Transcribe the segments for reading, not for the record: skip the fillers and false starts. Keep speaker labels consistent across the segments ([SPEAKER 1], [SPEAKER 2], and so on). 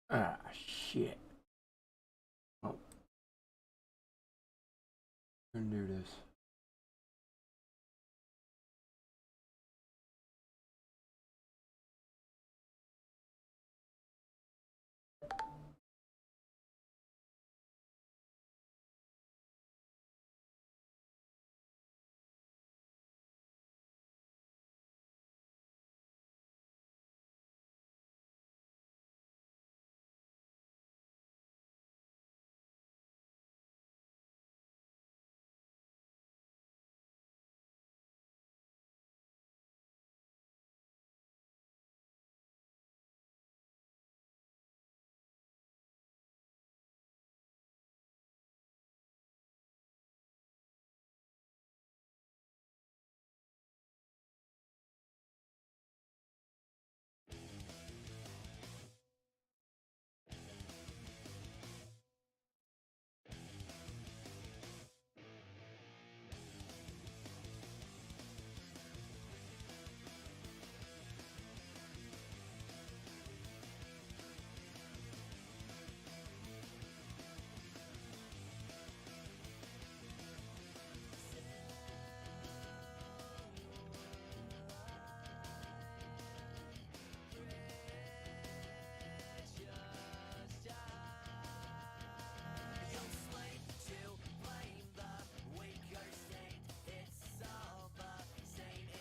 [SPEAKER 1] Ah, shit. Oh, I'm gonna do this.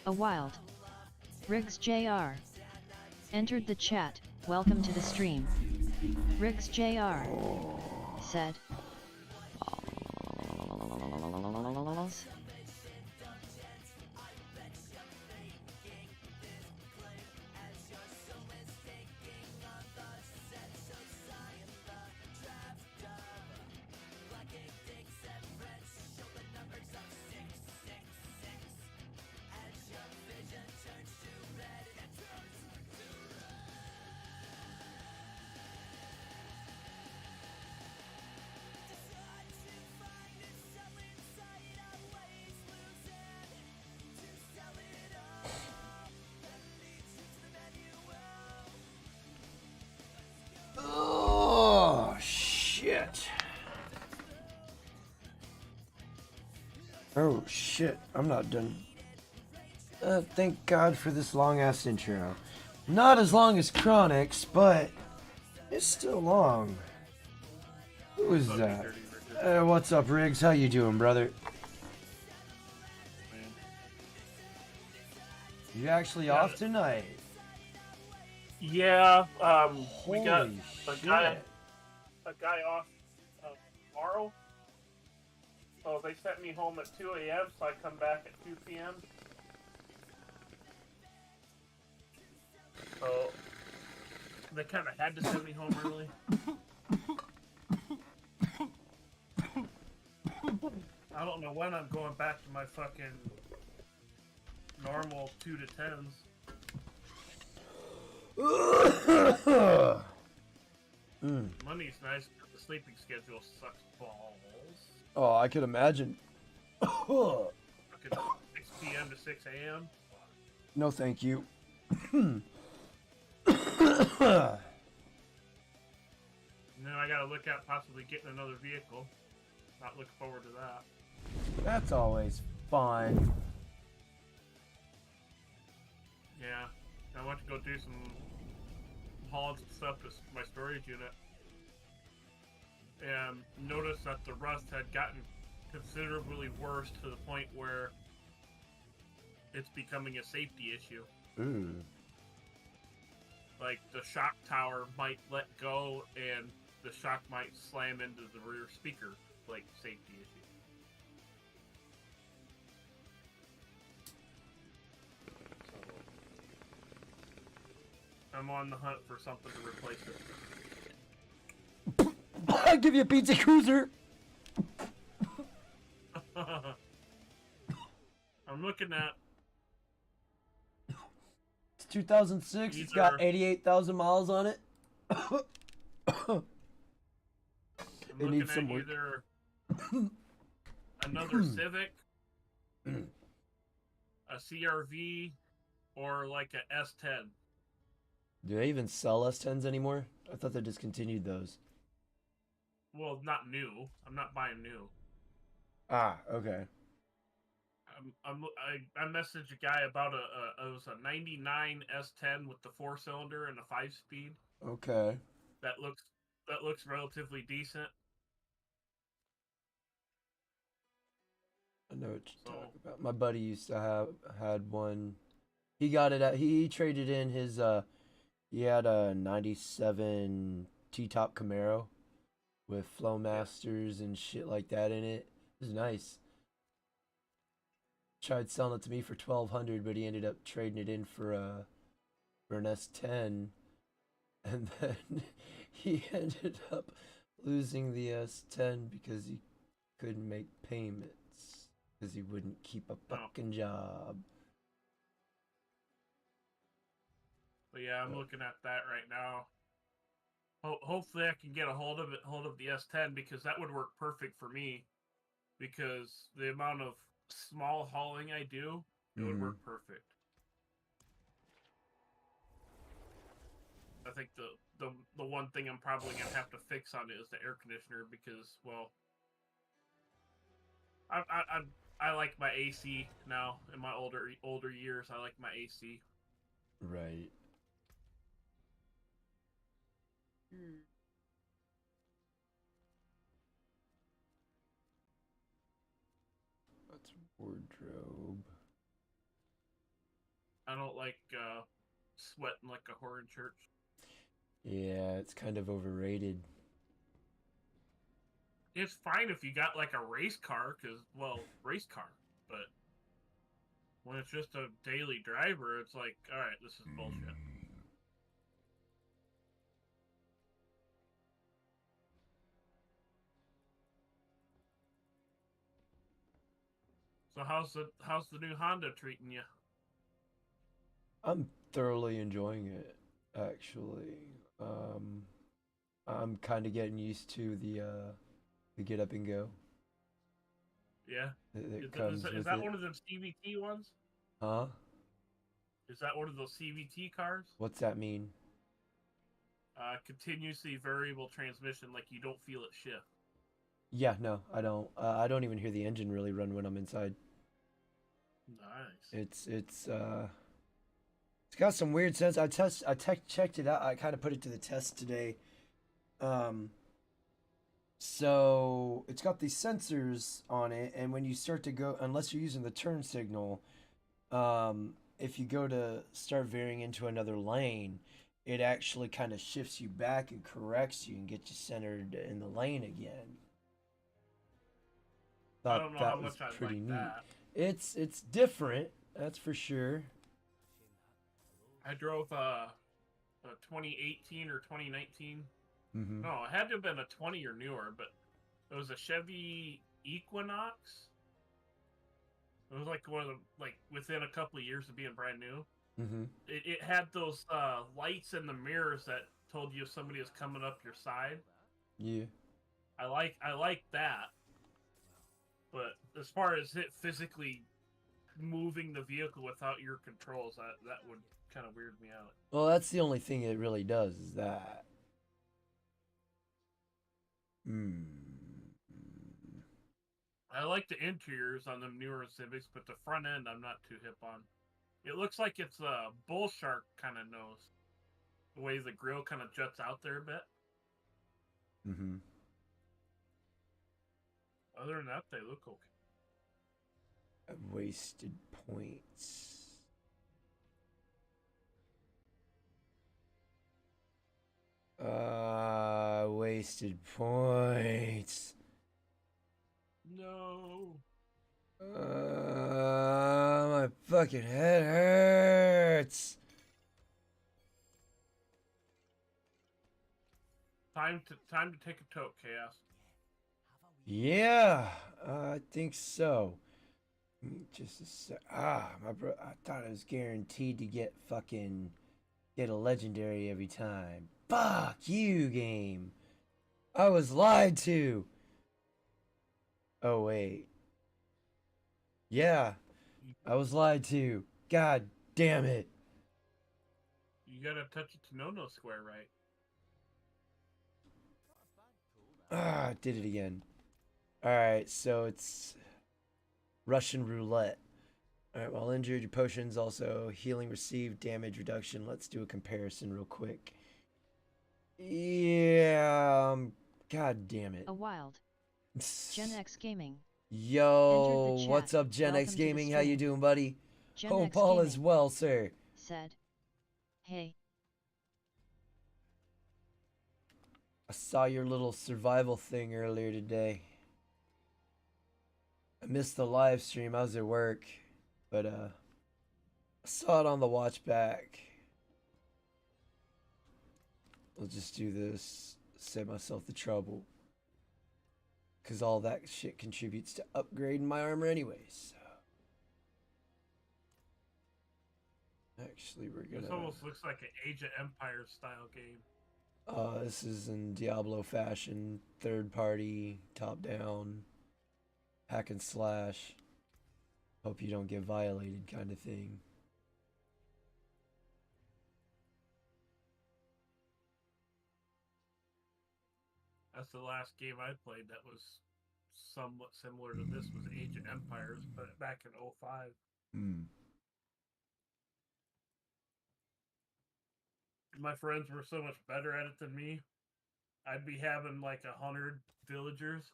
[SPEAKER 2] A wild. Riggs Jr. entered the chat, welcome to the stream. Riggs Jr. said.
[SPEAKER 1] Oh, shit. Oh, shit. I'm not done. Thank God for this long-ass intro. Not as long as Chronix, but it's still long. Who is that? What's up, Riggs? How you doing, brother? You actually off tonight?
[SPEAKER 3] Yeah, we got
[SPEAKER 1] Holy
[SPEAKER 3] a
[SPEAKER 1] shit.
[SPEAKER 3] guy off tomorrow. So they sent me home at 2 a.m. so I come back at 2 p.m. So they kind of had to send me home early. I don't know when I'm going back to my fucking normal 2 to 10s. Money's nice, but the sleeping schedule sucks balls.
[SPEAKER 1] Oh, I could imagine.
[SPEAKER 3] Fucking 6 p.m. to 6 a.m.
[SPEAKER 1] No, thank you.
[SPEAKER 3] And then I gotta look at possibly getting another vehicle. Not looking forward to that.
[SPEAKER 1] That's always fun.
[SPEAKER 3] Yeah, I want to go do some hauling some stuff to my storage unit. And noticed that the rust had gotten considerably worse to the point where it's becoming a safety issue.
[SPEAKER 1] Ooh.
[SPEAKER 3] Like the shock tower might let go and the shock might slam into the rear speaker, like safety issue. I'm on the hunt for something to replace it.
[SPEAKER 1] I'll give you a pizza cruiser.
[SPEAKER 3] I'm looking at.
[SPEAKER 1] It's 2006. It's got 88,000 miles on it.
[SPEAKER 3] I'm
[SPEAKER 1] It needs some work.
[SPEAKER 3] either another Civic, a CRV, or like a S10.
[SPEAKER 1] Do they even sell S10s anymore? I thought they discontinued those.
[SPEAKER 3] Well, not new. I'm not buying new.
[SPEAKER 1] Ah, okay.
[SPEAKER 3] I messaged a guy about it was a '99 S10 with the 4-cylinder and a 5-speed.
[SPEAKER 1] Okay.
[SPEAKER 3] That looks relatively decent.
[SPEAKER 1] I know what you're
[SPEAKER 3] So
[SPEAKER 1] talking about. My buddy used to had one. He got it at he traded in his he had a 97 T-top Camaro with Flowmasters and shit like that in it. It was nice. Tried selling it to me for 1,200, but he ended up trading it in for an S10, and then he ended up losing the S10 because he couldn't make payments because he wouldn't keep a fucking job.
[SPEAKER 3] But yeah, I'm looking at that right now. Hopefully, I can get a hold of the S10 because that would work perfect for me. Because the amount of small hauling I do, it would work perfect. I think the one thing I'm probably gonna have to fix on it is the air conditioner because, well, I like my AC now. In my older years, I like my AC.
[SPEAKER 1] Right. That's wardrobe.
[SPEAKER 3] I don't like sweating like a whore in church.
[SPEAKER 1] Yeah, it's kind of overrated.
[SPEAKER 3] It's fine if you got like a race car, race car. But when it's just a daily driver, it's like, all right, this is bullshit. So how's the new Honda treating you?
[SPEAKER 1] I'm thoroughly enjoying it, actually. I'm kind of getting used to the get up and go
[SPEAKER 3] Yeah.
[SPEAKER 1] that comes
[SPEAKER 3] Is
[SPEAKER 1] with
[SPEAKER 3] that
[SPEAKER 1] it.
[SPEAKER 3] one of the CVT ones?
[SPEAKER 1] Huh?
[SPEAKER 3] Is that one of those CVT cars?
[SPEAKER 1] What's that mean?
[SPEAKER 3] Continuously variable transmission, like you don't feel it shift.
[SPEAKER 1] Yeah, no, I don't. I don't even hear the engine really run when I'm inside.
[SPEAKER 3] Nice.
[SPEAKER 1] It's got some weird sense. Checked it out. I kind of put it to the test today. So it's got these sensors on it, and when you start to go, unless you're using the turn signal, if you go to start veering into another lane, it actually kind of shifts you back and corrects you and gets you centered in the lane again.
[SPEAKER 3] I don't
[SPEAKER 1] Thought
[SPEAKER 3] know how
[SPEAKER 1] that was
[SPEAKER 3] much I
[SPEAKER 1] pretty
[SPEAKER 3] like
[SPEAKER 1] neat.
[SPEAKER 3] that.
[SPEAKER 1] It's different, that's for sure.
[SPEAKER 3] I drove a 2018 or 2019.
[SPEAKER 1] Mm-hmm.
[SPEAKER 3] No, it had to have been a 20 or newer, but it was a Chevy Equinox. It was like one of the, like within a couple of years of being brand new.
[SPEAKER 1] Mm-hmm.
[SPEAKER 3] It had those lights in the mirrors that told you if somebody was coming up your side.
[SPEAKER 1] Yeah.
[SPEAKER 3] I like that. But as far as it physically moving the vehicle without your controls, that would kind of weird me out.
[SPEAKER 1] Well, that's the only thing it really does is that.
[SPEAKER 3] I like the interiors on the newer Civics, but the front end I'm not too hip on. It looks like it's a bull shark kind of nose. The way the grill kind of juts out there a bit.
[SPEAKER 1] Mm-hmm.
[SPEAKER 3] Other than that, they look okay.
[SPEAKER 1] Wasted points. Wasted points.
[SPEAKER 3] No.
[SPEAKER 1] My fucking head hurts.
[SPEAKER 3] Time to take a toke, Chaos.
[SPEAKER 1] Yeah, I think so. Just a sec. My bro. I thought I was guaranteed to get a legendary every time. Fuck you, game. I was lied to. Oh wait. Yeah, I was lied to. God damn it.
[SPEAKER 3] You gotta touch it to no square, right?
[SPEAKER 1] Ah, did it again. Alright, so it's Russian roulette. Alright, while injured, your potions also healing received, damage reduction. Let's do a comparison real quick. Yeah, god damn it.
[SPEAKER 2] A wild. Gen X Gaming.
[SPEAKER 1] Yo, what's up, Gen X
[SPEAKER 2] Welcome to the
[SPEAKER 1] Gaming? How you
[SPEAKER 2] stream.
[SPEAKER 1] doing, buddy?
[SPEAKER 2] Gen
[SPEAKER 1] Hope
[SPEAKER 2] X
[SPEAKER 1] all is
[SPEAKER 2] Gaming
[SPEAKER 1] well, sir.
[SPEAKER 2] said, "Hey,
[SPEAKER 1] I saw your little survival thing earlier today. I missed the live stream. I was at work, but I saw it on the watch back. I'll just do this, save myself the trouble. Because all that shit contributes to upgrading my armor anyways. Actually, we're gonna...
[SPEAKER 3] This almost looks like an Age of Empires style game.
[SPEAKER 1] this is in Diablo fashion. Third party, top down, hack and slash. Hope you don't get violated kind of thing.
[SPEAKER 3] That's the last game I played that was somewhat similar to this, was Age of Empires, but back in 05. My friends were so much better at it than me. I'd be having like 100 villagers.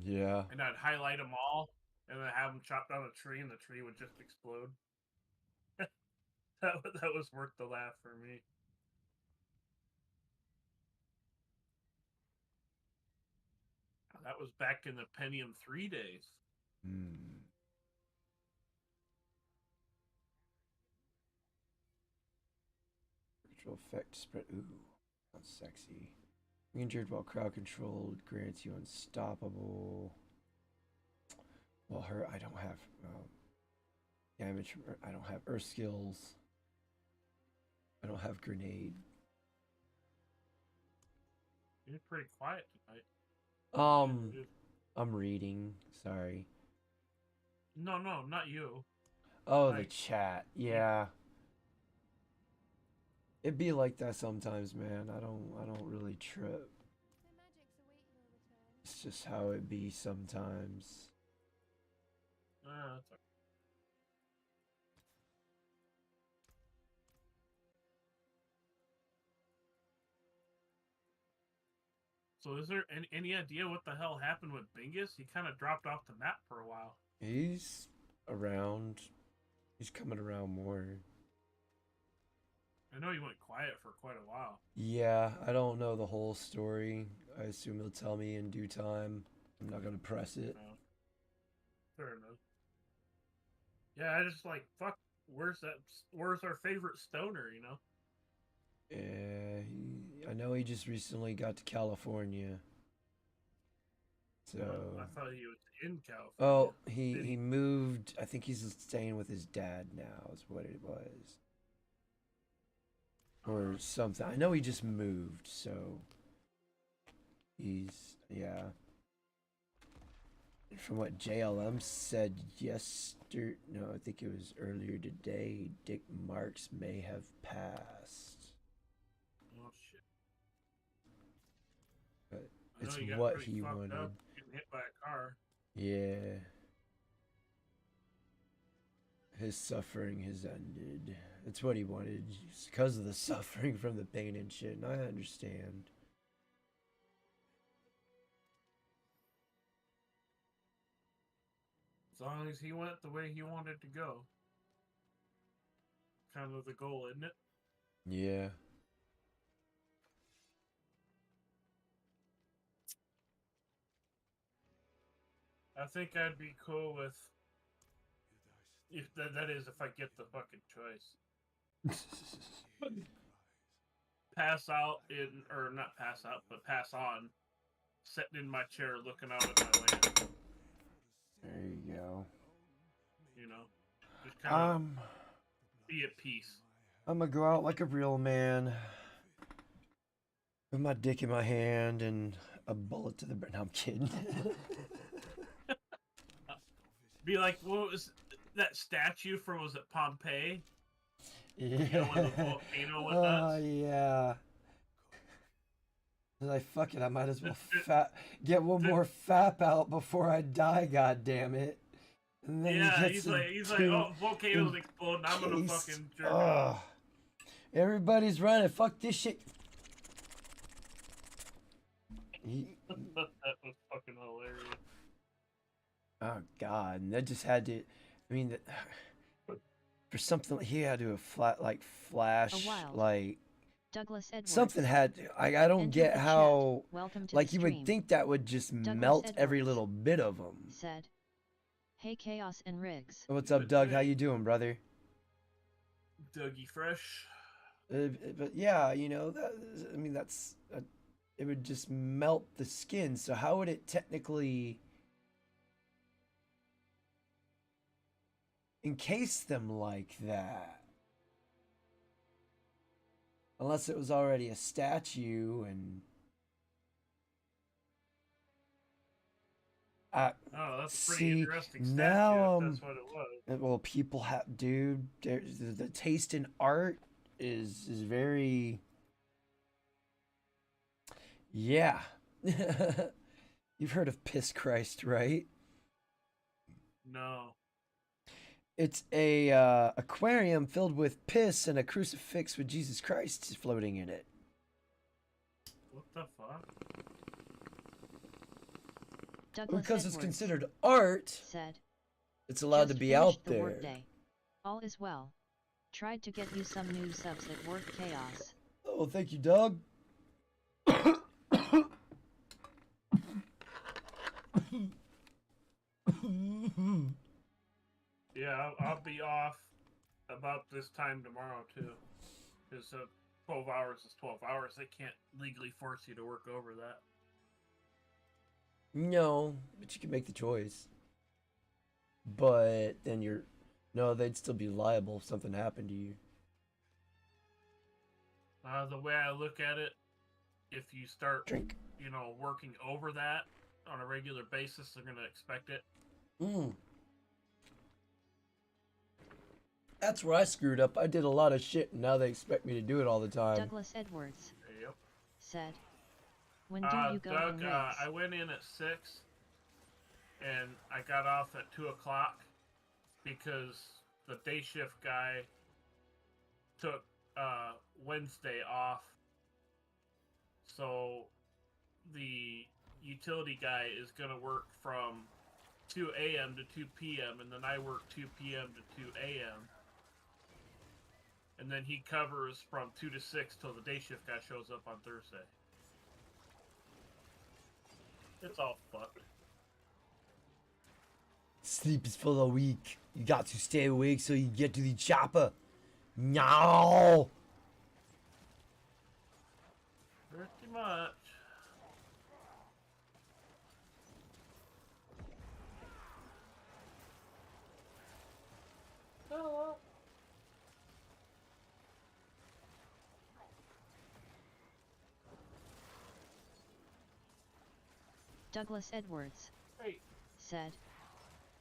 [SPEAKER 1] Yeah.
[SPEAKER 3] And I'd highlight them all, and then have them chop down a tree, and the tree would just explode. that was worth the laugh for me. That was back in the Pentium 3 days.
[SPEAKER 1] Virtual effect spread. Ooh, that's sexy. Injured while crowd controlled grants you unstoppable. Well, her, I don't have damage. I don't have earth skills. I don't have grenade.
[SPEAKER 3] You're pretty quiet tonight.
[SPEAKER 1] I'm reading. Sorry.
[SPEAKER 3] No, not you.
[SPEAKER 1] Oh, the chat. Yeah. It'd be like that sometimes, man. I don't really trip. It's just how it be sometimes.
[SPEAKER 3] That's okay. So is there any idea what the hell happened with Bingus? He kind of dropped off the map for a while.
[SPEAKER 1] He's around. He's coming around more.
[SPEAKER 3] I know he went quiet for quite a while.
[SPEAKER 1] Yeah, I don't know the whole story. I assume he'll tell me in due time. I'm not gonna press it.
[SPEAKER 3] No. Fair enough. Yeah, I just like, fuck, where's our favorite stoner, you know?
[SPEAKER 1] Yeah, I know he just recently got to California. So
[SPEAKER 3] I thought he was in California.
[SPEAKER 1] oh, he moved. I think he's staying with his dad now. Is what it was, or something. I know he just moved, so he's From what JLM said yesterday, no, I think it was earlier today, Dick Marks may have passed.
[SPEAKER 3] Oh shit!
[SPEAKER 1] But it's what he wanted.
[SPEAKER 3] Getting hit by a car.
[SPEAKER 1] Yeah. His suffering has ended. It's what he wanted. It's because of the suffering from the pain and shit, and I understand.
[SPEAKER 3] As long as he went the way he wanted to go. Kind of the goal, isn't it?
[SPEAKER 1] Yeah.
[SPEAKER 3] I think I'd be cool with, if that is, if I get the fucking choice. Pass out or not pass out, but pass on, sitting in my chair looking out at my land.
[SPEAKER 1] There you go.
[SPEAKER 3] You know, just kind of be at peace.
[SPEAKER 1] I'm gonna go out like a real man, with my dick in my hand and a bullet to the brain. No, I'm kidding.
[SPEAKER 3] Be like, what was that statue from? Was it Pompeii?
[SPEAKER 1] Yeah.
[SPEAKER 3] You know, when the volcano went nuts?
[SPEAKER 1] Oh yeah. I was like, fuck it, I might as well get one more fap out before I die, god damn it. And then
[SPEAKER 3] Yeah,
[SPEAKER 1] he gets
[SPEAKER 3] he's like, oh, volcanoes exploding, I'm gonna fucking jerk off.
[SPEAKER 1] Everybody's running, fuck this shit.
[SPEAKER 3] That was fucking hilarious.
[SPEAKER 1] Oh god, and that just had to, I mean, for something, he had to have flash, like,
[SPEAKER 2] Douglas Edwards.
[SPEAKER 1] something had to, I don't get how, like, you would think that would just melt every little bit of them.
[SPEAKER 2] Said, hey Chaos and Riggs.
[SPEAKER 1] What's up, Doug? How you doing, brother?
[SPEAKER 3] Dougie Fresh.
[SPEAKER 1] But yeah, you know, I mean, it would just melt the skin, so how would it technically encase them like that? Unless it was already a statue and...
[SPEAKER 3] oh, that's a pretty interesting statue,
[SPEAKER 1] now,
[SPEAKER 3] if that's what it was.
[SPEAKER 1] Well, people have... Dude, the taste in art is very... Yeah. You've heard of Piss Christ, right?
[SPEAKER 3] No.
[SPEAKER 1] It's a aquarium filled with piss and a crucifix with Jesus Christ floating in it.
[SPEAKER 3] What the fuck?
[SPEAKER 1] Because it's considered art,
[SPEAKER 2] said,
[SPEAKER 1] it's allowed to be out there.
[SPEAKER 2] Workday. All is well. Tried to get you some new subs at work, Chaos.
[SPEAKER 1] Oh, thank you, Doug.
[SPEAKER 3] Yeah, I'll be off about this time tomorrow too. Because 12 hours is 12 hours. They can't legally force you to work over that.
[SPEAKER 1] No, but you can make the choice. But then no, they'd still be liable if something happened to you.
[SPEAKER 3] The way I look at it, if you start, you know, working over that on a regular basis, they're going to expect it.
[SPEAKER 1] That's where I screwed up. I did a lot of shit, and now they expect me to do it all the time.
[SPEAKER 2] Douglas Edwards said, when do you go
[SPEAKER 3] Doug,
[SPEAKER 2] on race?
[SPEAKER 3] I went in at 6, and I got off at 2 o'clock because the day shift guy took Wednesday off. So the utility guy is going to work from 2 a.m. to 2 p.m. and then I work 2 p.m. to 2 a.m. And then he covers from 2 to 6 till the day shift guy shows up on Thursday. It's all fucked.
[SPEAKER 1] Sleep is for the weak. You got to stay awake so you get to the chopper. No.
[SPEAKER 3] Pretty much. Oh.
[SPEAKER 2] Douglas Edwards said,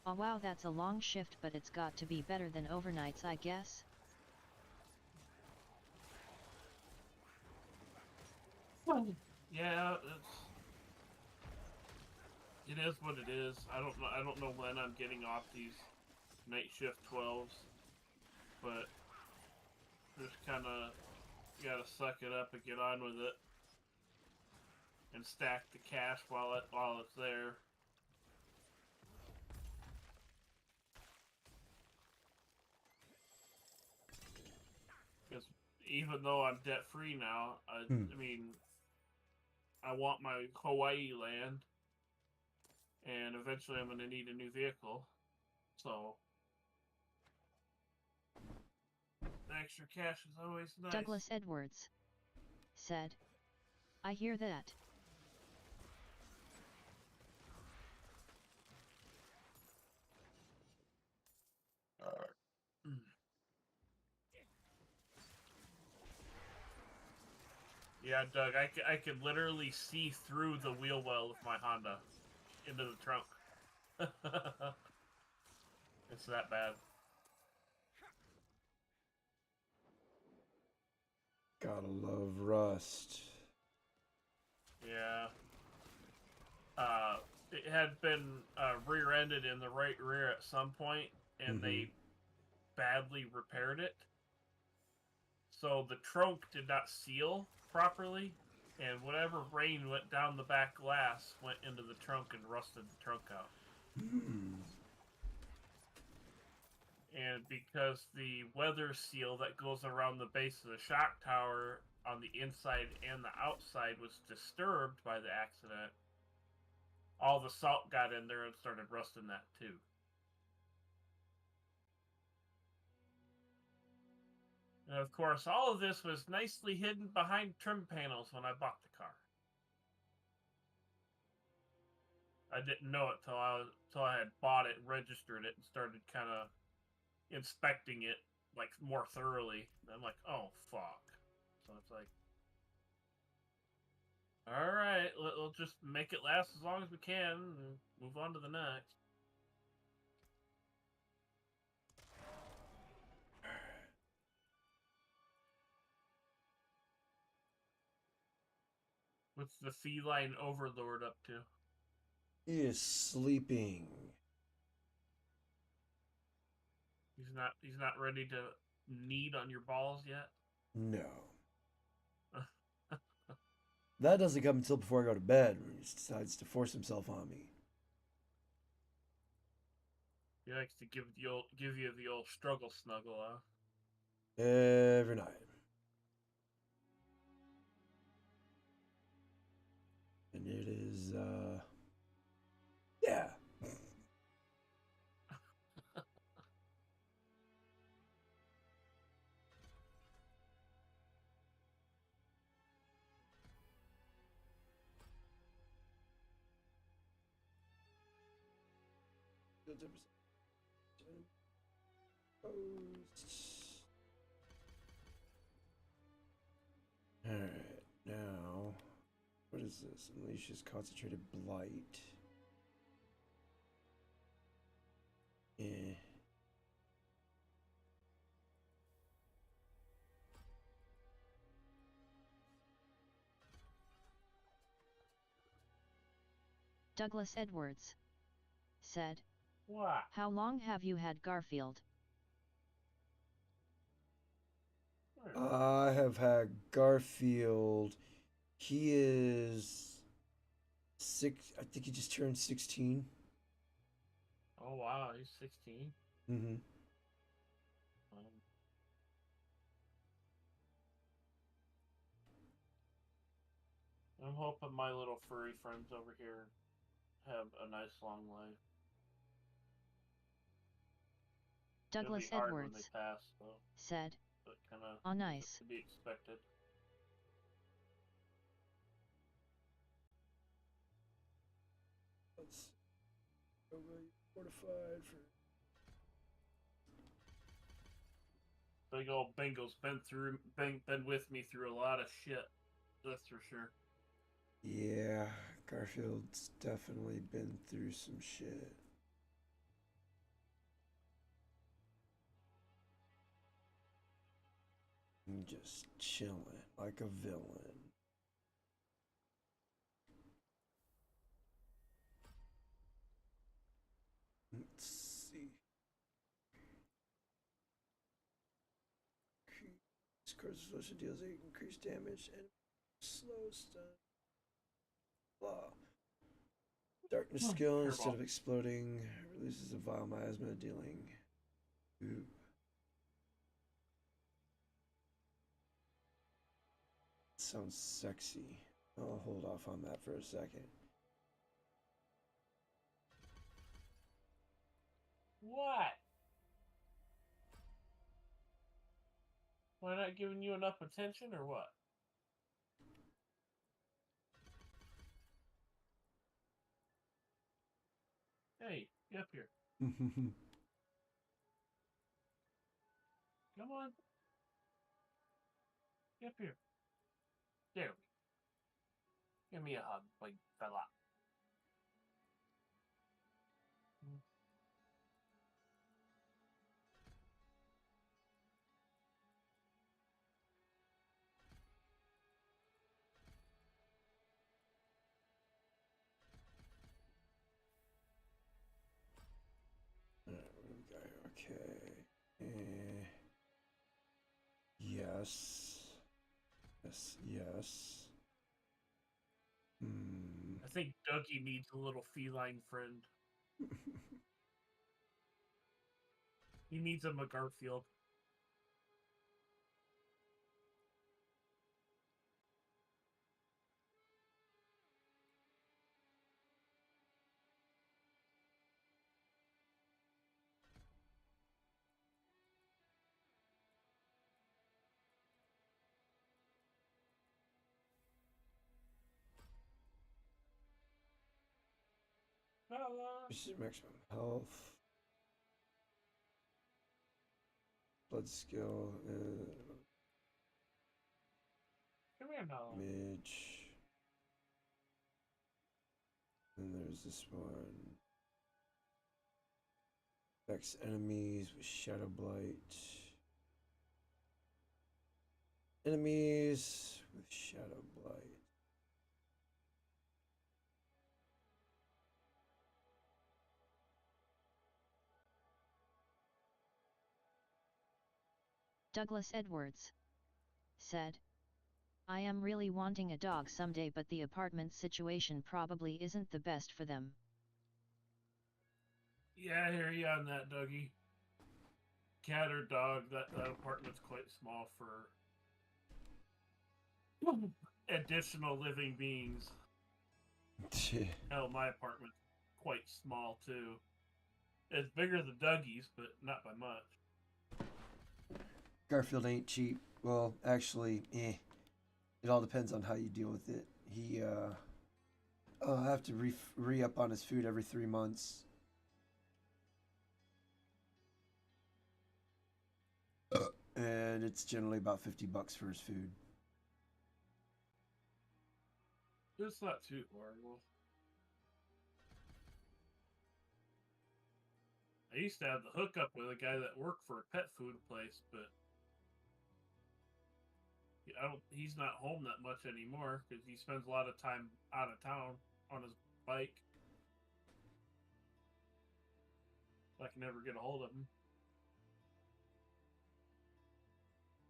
[SPEAKER 2] oh wow, that's a long shift, but it's got to be better than overnights, I guess.
[SPEAKER 3] Yeah, it is what it is. I don't know when I'm getting off these night shift 12s, but just kind of gotta suck it up and get on with it, and stack the cash while it's there. Because even though I'm debt free now, I mean, I want my Hawaii land, and eventually I'm gonna need a new vehicle, so extra cash is always nice.
[SPEAKER 2] Douglas Edwards said, I hear that.
[SPEAKER 3] Yeah, Doug, I could literally see through the wheel well of my Honda into the trunk. It's that bad.
[SPEAKER 1] Gotta love Rust.
[SPEAKER 3] Yeah. It had been rear-ended in the right rear at some point, and they badly repaired it. So the trunk did not seal properly, and whatever rain went down the back glass went into the trunk and rusted the trunk out. And because the weather seal that goes around the base of the shock tower on the inside and the outside was disturbed by the accident, all the salt got in there and started rusting that too. And of course, all of this was nicely hidden behind trim panels when I bought the car. I didn't know it till I had bought it, registered it, and started kind of inspecting it like more thoroughly. And I'm like, oh fuck. So it's like, all right, we'll just make it last as long as we can and move on to the next. What's the feline overlord up to?
[SPEAKER 1] He is sleeping.
[SPEAKER 3] He's not ready to knead on your balls yet?
[SPEAKER 1] No. That doesn't come until before I go to bed when he decides to force himself on me.
[SPEAKER 3] He likes to give you the old struggle snuggle, huh?
[SPEAKER 1] Every night. And it is, yeah. Alright, now, what is this? Unleashes concentrated blight. Eh.
[SPEAKER 2] Douglas Edwards said,
[SPEAKER 3] What?
[SPEAKER 2] "How long have you had Garfield?"
[SPEAKER 1] I have had Garfield. He is I think he just turned 16.
[SPEAKER 3] Oh wow, he's 16.
[SPEAKER 1] Mm-hmm.
[SPEAKER 3] I'm hoping my little furry friends over here have a nice long life.
[SPEAKER 2] Douglas
[SPEAKER 3] It'll be hard
[SPEAKER 2] Edwards
[SPEAKER 3] when they pass, though.
[SPEAKER 2] said,
[SPEAKER 3] But kind of
[SPEAKER 2] "Oh nice."
[SPEAKER 3] to be expected.
[SPEAKER 1] Let's go fortified for.
[SPEAKER 3] Big old Bingo's been with me through a lot of shit. That's for sure.
[SPEAKER 1] Yeah, Garfield's definitely been through some shit. Just chilling like a villain. Let's see. This card's explosion deals increased damage and slow stun. Blah. Darkness skill instead of exploding releases a vile miasma dealing. Ooh. Sounds sexy. I'll hold off on that for a second.
[SPEAKER 3] What? Am I not giving you enough attention, or what? Hey, get up here. Come on. Get up here. There we go. Give me a hug, big fella.
[SPEAKER 1] Yes. Yes, yes.
[SPEAKER 3] I think Dougie needs a little feline friend. He needs him a Garfield.
[SPEAKER 1] Maximum health. Blood skill.
[SPEAKER 3] Come here now.
[SPEAKER 1] Mage. And there's this one. Affects enemies with Shadow Blight. Enemies with Shadow Blight.
[SPEAKER 2] Douglas Edwards said, I am really wanting a dog someday, but the apartment situation probably isn't the best for them.
[SPEAKER 3] Yeah, I hear you on that, Dougie. Cat or dog, that apartment's quite small for additional living beings. Hell, my apartment's quite small, too. It's bigger than Dougie's, but not by much.
[SPEAKER 1] Garfield ain't cheap. Well, actually, it all depends on how you deal with it. He, I have to re-up on his food every 3 months. And it's generally about $50 for his food.
[SPEAKER 3] It's not too horrible. I used to have the hookup with a guy that worked for a pet food place, but he's not home that much anymore because he spends a lot of time out of town on his bike. So I can never get a hold of him.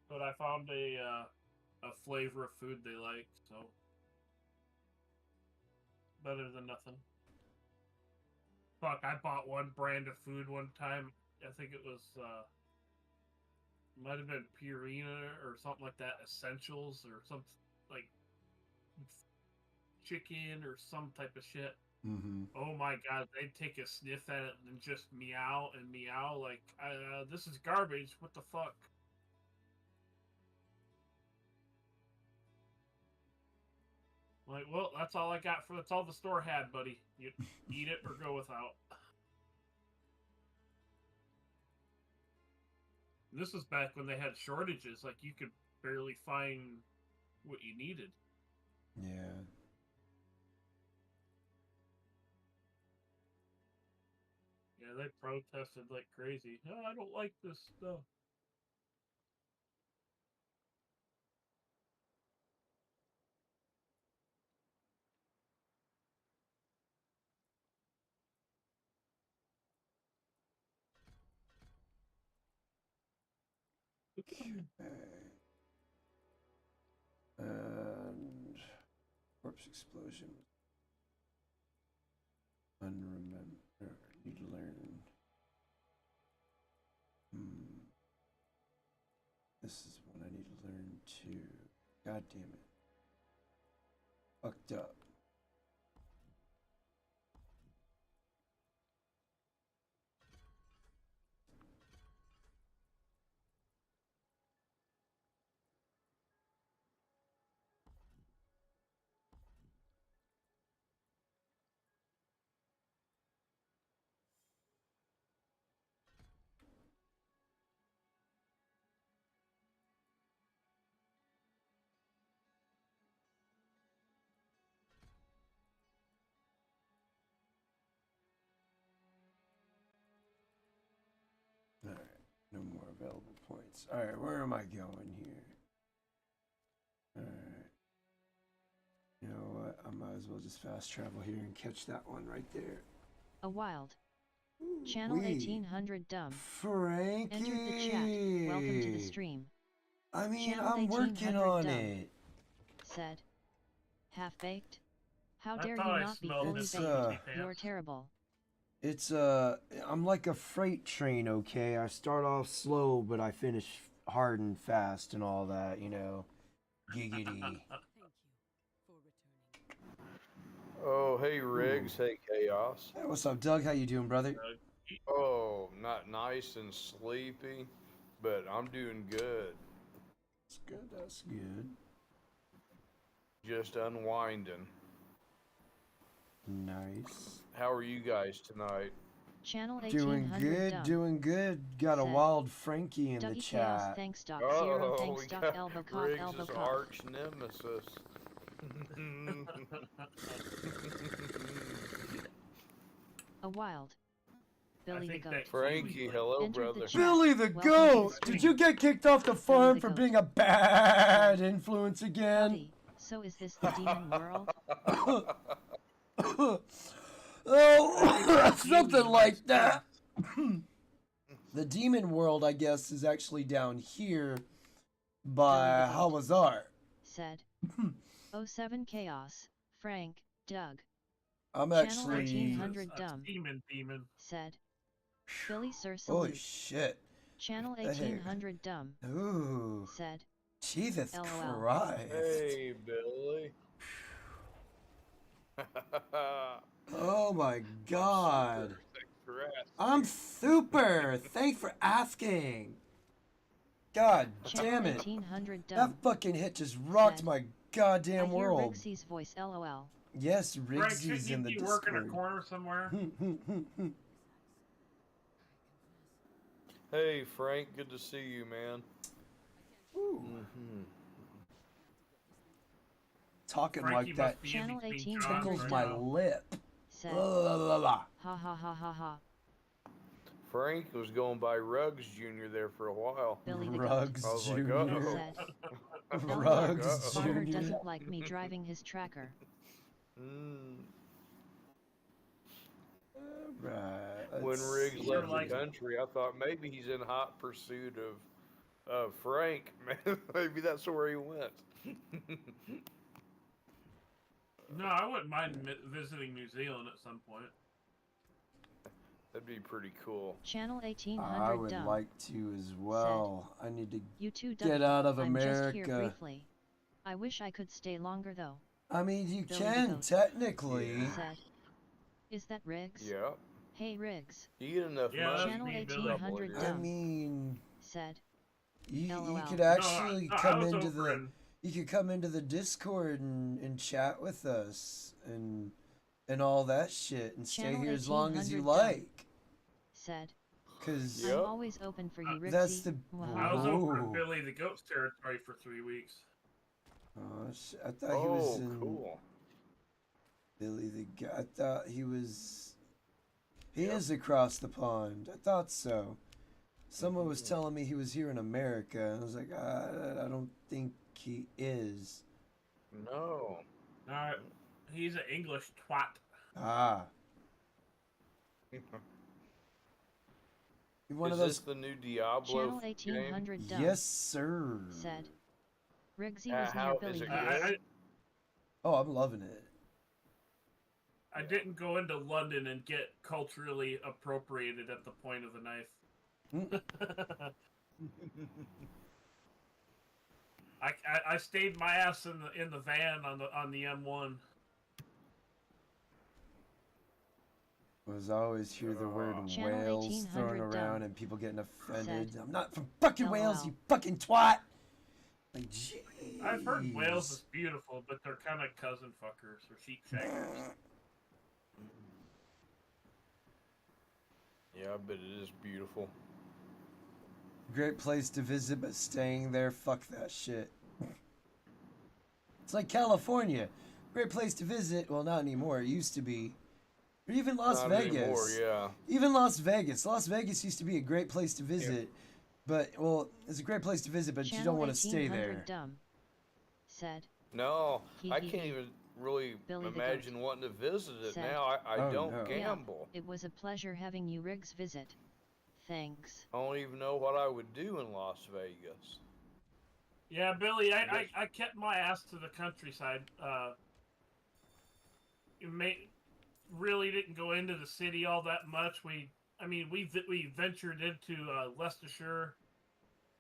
[SPEAKER 3] But I found a flavor of food they like, so better than nothing. Fuck, I bought one brand of food one time. I think it was might have been Purina or something like that, Essentials or some like chicken or some type of shit.
[SPEAKER 1] Mm-hmm.
[SPEAKER 3] Oh my god, they'd take a sniff at it and just meow and meow like, this is garbage. What the fuck? Like, well, that's all I got that's all the store had, buddy. You eat it or go without. This was back when they had shortages. Like, you could barely find what you needed.
[SPEAKER 1] Yeah.
[SPEAKER 3] Yeah, they protested like crazy. No, I don't like this stuff.
[SPEAKER 1] And corpse explosion. Unremember. Need to learn. This is one I need to learn too. God damn it. Fucked up. Alright, no more available points. Alright, where am I going here? Alright. You know what? I might as well just fast travel here and catch that one right there.
[SPEAKER 2] A wild. Channel 1800 Dumb.
[SPEAKER 1] Frankie!
[SPEAKER 2] Entered the chat. Welcome to the stream.
[SPEAKER 1] I mean,
[SPEAKER 2] Channel
[SPEAKER 1] I'm working
[SPEAKER 2] 1800
[SPEAKER 1] on
[SPEAKER 2] dumb.
[SPEAKER 1] it.
[SPEAKER 2] Said. Half-baked? How
[SPEAKER 3] I
[SPEAKER 2] dare
[SPEAKER 3] thought
[SPEAKER 2] you
[SPEAKER 3] I
[SPEAKER 2] not be
[SPEAKER 3] smelled
[SPEAKER 2] fully
[SPEAKER 1] It's,
[SPEAKER 2] baked? You're terrible.
[SPEAKER 1] It's, I'm like a freight train, okay? I start off slow, but I finish hard and fast and all that, you know. Giggity.
[SPEAKER 4] Oh, hey Riggs, hey Chaos.
[SPEAKER 1] Hey, what's up, Doug? How you doing, brother?
[SPEAKER 4] Oh, not nice and sleepy, but I'm doing good.
[SPEAKER 1] That's good, that's good.
[SPEAKER 4] Just unwinding.
[SPEAKER 1] Nice.
[SPEAKER 4] How are you guys tonight?
[SPEAKER 2] Channel
[SPEAKER 1] Doing
[SPEAKER 2] 1800
[SPEAKER 1] good,
[SPEAKER 2] dumb.
[SPEAKER 1] doing good. Got a
[SPEAKER 2] Said.
[SPEAKER 1] wild Frankie in the
[SPEAKER 2] Dougie Chaos
[SPEAKER 1] chat.
[SPEAKER 2] thanks doc 0 thanks
[SPEAKER 4] we
[SPEAKER 2] doc
[SPEAKER 4] got
[SPEAKER 2] elbow cough elbow
[SPEAKER 4] Riggs'
[SPEAKER 2] cough.
[SPEAKER 4] arch nemesis.
[SPEAKER 2] A wild. Billy the
[SPEAKER 3] think
[SPEAKER 2] goat.
[SPEAKER 3] that
[SPEAKER 4] Frankie, hello
[SPEAKER 2] Entered the
[SPEAKER 4] brother.
[SPEAKER 2] chat.
[SPEAKER 1] Billy the
[SPEAKER 2] Welcome to the
[SPEAKER 1] Goat!
[SPEAKER 2] stream.
[SPEAKER 1] Did you get kicked off the farm for
[SPEAKER 2] goat.
[SPEAKER 1] being a bad influence again?
[SPEAKER 2] Howdy. So is this the demon world?
[SPEAKER 1] Oh, something like that. The demon world, I guess, is actually down here by Hawazar.
[SPEAKER 2] Said. 07 Chaos. Frank. Doug.
[SPEAKER 1] I'm
[SPEAKER 2] Channel
[SPEAKER 1] actually.
[SPEAKER 2] 1800
[SPEAKER 3] A
[SPEAKER 2] dumb.
[SPEAKER 3] demon.
[SPEAKER 2] Said. Billy Sir
[SPEAKER 1] Oh
[SPEAKER 2] salute.
[SPEAKER 1] shit.
[SPEAKER 2] Channel 1800 dumb.
[SPEAKER 1] Ooh.
[SPEAKER 2] Said.
[SPEAKER 1] Jesus
[SPEAKER 2] LOL.
[SPEAKER 1] Christ.
[SPEAKER 4] Hey Billy.
[SPEAKER 1] Oh my god.
[SPEAKER 4] Thanks for asking.
[SPEAKER 1] I'm super. Thanks for asking. God
[SPEAKER 2] Channel
[SPEAKER 1] damn it.
[SPEAKER 2] 1800
[SPEAKER 1] That
[SPEAKER 2] dumb.
[SPEAKER 1] fucking hit just rocked
[SPEAKER 2] Said.
[SPEAKER 1] my goddamn
[SPEAKER 2] I hear
[SPEAKER 1] world.
[SPEAKER 2] Rixie's voice LOL.
[SPEAKER 1] Yes,
[SPEAKER 3] Frank,
[SPEAKER 1] Riggsy's
[SPEAKER 3] shouldn't you
[SPEAKER 1] in the
[SPEAKER 3] be working a
[SPEAKER 1] Discord.
[SPEAKER 3] corner somewhere?
[SPEAKER 4] Hey Frank, good to see you, man.
[SPEAKER 1] Ooh. Talking
[SPEAKER 3] Frankie
[SPEAKER 1] like that
[SPEAKER 3] must be in
[SPEAKER 2] Channel
[SPEAKER 3] between
[SPEAKER 2] 1800
[SPEAKER 3] jobs
[SPEAKER 1] tickles
[SPEAKER 3] right
[SPEAKER 1] my
[SPEAKER 3] now.
[SPEAKER 1] lip.
[SPEAKER 2] Said.
[SPEAKER 1] La, la, la.
[SPEAKER 2] Ha ha ha ha ha.
[SPEAKER 4] Frank was going by Ruggs Jr. there for a while.
[SPEAKER 2] Billy the goat.
[SPEAKER 1] Rugs
[SPEAKER 4] I was like,
[SPEAKER 1] Jr.
[SPEAKER 4] uh-oh.
[SPEAKER 2] Said.
[SPEAKER 1] Rugs
[SPEAKER 2] Spotter
[SPEAKER 1] Jr.
[SPEAKER 2] doesn't like me driving his tracker.
[SPEAKER 1] Right.
[SPEAKER 4] When Riggs
[SPEAKER 3] Sure
[SPEAKER 4] left
[SPEAKER 3] like
[SPEAKER 4] the
[SPEAKER 3] it.
[SPEAKER 4] country, I thought maybe he's in hot pursuit of Frank. Maybe that's where he went.
[SPEAKER 3] No, I wouldn't mind visiting New Zealand at some point.
[SPEAKER 4] That'd be pretty cool.
[SPEAKER 2] Channel
[SPEAKER 1] I
[SPEAKER 2] 1800
[SPEAKER 1] would
[SPEAKER 2] dumb.
[SPEAKER 1] like to as well. I need to
[SPEAKER 2] You too
[SPEAKER 1] get
[SPEAKER 2] Dougie.
[SPEAKER 1] out of
[SPEAKER 2] I'm just here
[SPEAKER 1] America.
[SPEAKER 2] briefly. I wish I could stay longer though.
[SPEAKER 1] I mean, you
[SPEAKER 2] Billy the
[SPEAKER 1] can
[SPEAKER 2] goat.
[SPEAKER 1] technically.
[SPEAKER 2] Said. Is that Riggs?
[SPEAKER 4] Yeah.
[SPEAKER 2] Hey Riggs.
[SPEAKER 4] You get enough
[SPEAKER 3] Yeah,
[SPEAKER 4] money.
[SPEAKER 3] that's
[SPEAKER 2] Channel
[SPEAKER 3] me, Billy.
[SPEAKER 2] 1800
[SPEAKER 1] I
[SPEAKER 2] dumb.
[SPEAKER 1] mean,
[SPEAKER 2] Said.
[SPEAKER 1] you
[SPEAKER 2] LOL.
[SPEAKER 1] could
[SPEAKER 3] No,
[SPEAKER 1] actually
[SPEAKER 3] I
[SPEAKER 1] come
[SPEAKER 3] was
[SPEAKER 1] into
[SPEAKER 3] over
[SPEAKER 1] the
[SPEAKER 3] in
[SPEAKER 1] you could come into the Discord and chat with us and all that shit and stay
[SPEAKER 2] Channel
[SPEAKER 1] here as long as you
[SPEAKER 2] 1800 dumb.
[SPEAKER 1] like.
[SPEAKER 2] Said.
[SPEAKER 1] Cause
[SPEAKER 4] Yep.
[SPEAKER 2] I'm always open for you, Rixie.
[SPEAKER 1] that's the.
[SPEAKER 3] I was over in
[SPEAKER 1] Whoa.
[SPEAKER 3] Billy the Goat's territory for 3 weeks.
[SPEAKER 1] Oh, shit. I thought he was in
[SPEAKER 4] Cool.
[SPEAKER 1] Billy the guy. I thought he was. He
[SPEAKER 4] Yep.
[SPEAKER 1] is across the pond. I thought so. Someone was telling me he was here in America. I was like, I don't think he is.
[SPEAKER 4] No.
[SPEAKER 3] He's an English twat.
[SPEAKER 1] Ah. One
[SPEAKER 4] Is
[SPEAKER 1] of
[SPEAKER 4] this
[SPEAKER 1] those.
[SPEAKER 4] the new Diablo
[SPEAKER 2] Channel
[SPEAKER 4] game?
[SPEAKER 2] 1800 dumb.
[SPEAKER 1] Yes, sir.
[SPEAKER 2] Said. Riggsy was
[SPEAKER 4] How
[SPEAKER 2] near
[SPEAKER 4] is
[SPEAKER 2] Billy
[SPEAKER 4] it
[SPEAKER 2] House.
[SPEAKER 4] good?
[SPEAKER 1] Oh, I'm loving it.
[SPEAKER 3] I didn't go into London and get culturally appropriated at the point of the knife. I stayed my ass in the van on the M1.
[SPEAKER 1] Was always hear the word
[SPEAKER 2] Channel
[SPEAKER 1] Wales thrown
[SPEAKER 2] 1800
[SPEAKER 1] around
[SPEAKER 2] dumb.
[SPEAKER 1] and people getting offended.
[SPEAKER 2] Said.
[SPEAKER 1] I'm not from fucking Wales,
[SPEAKER 2] LOL.
[SPEAKER 1] you fucking twat. Like, jeez.
[SPEAKER 3] I've heard Wales is beautiful, but they're kind of cousin fuckers or sheep shaggers.
[SPEAKER 4] Yeah, I bet it is beautiful.
[SPEAKER 1] Great place to visit, but staying there, fuck that shit. It's like California. Great place to visit. Well, not anymore. It used to be. Or even Las
[SPEAKER 4] Not
[SPEAKER 1] Vegas.
[SPEAKER 4] anymore, yeah.
[SPEAKER 1] Even Las Vegas. Las Vegas used to be a great place to visit. But, well, it's a great place to visit, but you
[SPEAKER 2] Channel
[SPEAKER 1] don't want to stay
[SPEAKER 2] 1800
[SPEAKER 1] there.
[SPEAKER 2] dumb. Said.
[SPEAKER 4] No, I
[SPEAKER 2] Hee hee
[SPEAKER 4] can't
[SPEAKER 2] hee.
[SPEAKER 4] even really
[SPEAKER 2] Billy the
[SPEAKER 4] imagine wanting to visit it
[SPEAKER 2] Said.
[SPEAKER 4] now. I
[SPEAKER 1] Oh,
[SPEAKER 4] don't
[SPEAKER 1] no.
[SPEAKER 4] gamble.
[SPEAKER 2] It was a pleasure having you Riggs visit. Thanks.
[SPEAKER 4] I don't even know what I would do in Las Vegas.
[SPEAKER 3] Yeah, Billy, I kept my ass to the countryside. Really didn't go into the city all that much. We ventured into Leicestershire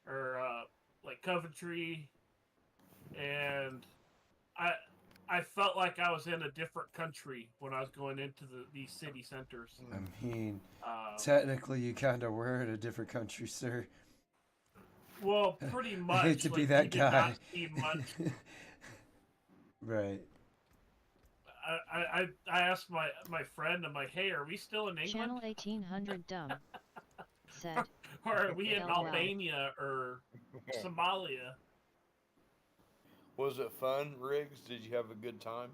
[SPEAKER 3] or like Coventry, and I I felt like I was in a different country when I was going into these city centers.
[SPEAKER 1] I mean,
[SPEAKER 3] Um,
[SPEAKER 1] technically, you kind of were in a different country, sir.
[SPEAKER 3] well, pretty much.
[SPEAKER 1] I hate to be
[SPEAKER 3] like,
[SPEAKER 1] that
[SPEAKER 3] you did
[SPEAKER 1] guy.
[SPEAKER 3] not see much.
[SPEAKER 1] Right.
[SPEAKER 3] I asked my friend, I'm like, hey, are we still in England?
[SPEAKER 2] Channel 1800 dumb. Said.
[SPEAKER 3] Or are we in
[SPEAKER 2] LOL.
[SPEAKER 3] Albania or Somalia?
[SPEAKER 4] Was it fun, Riggs? Did you have a good time?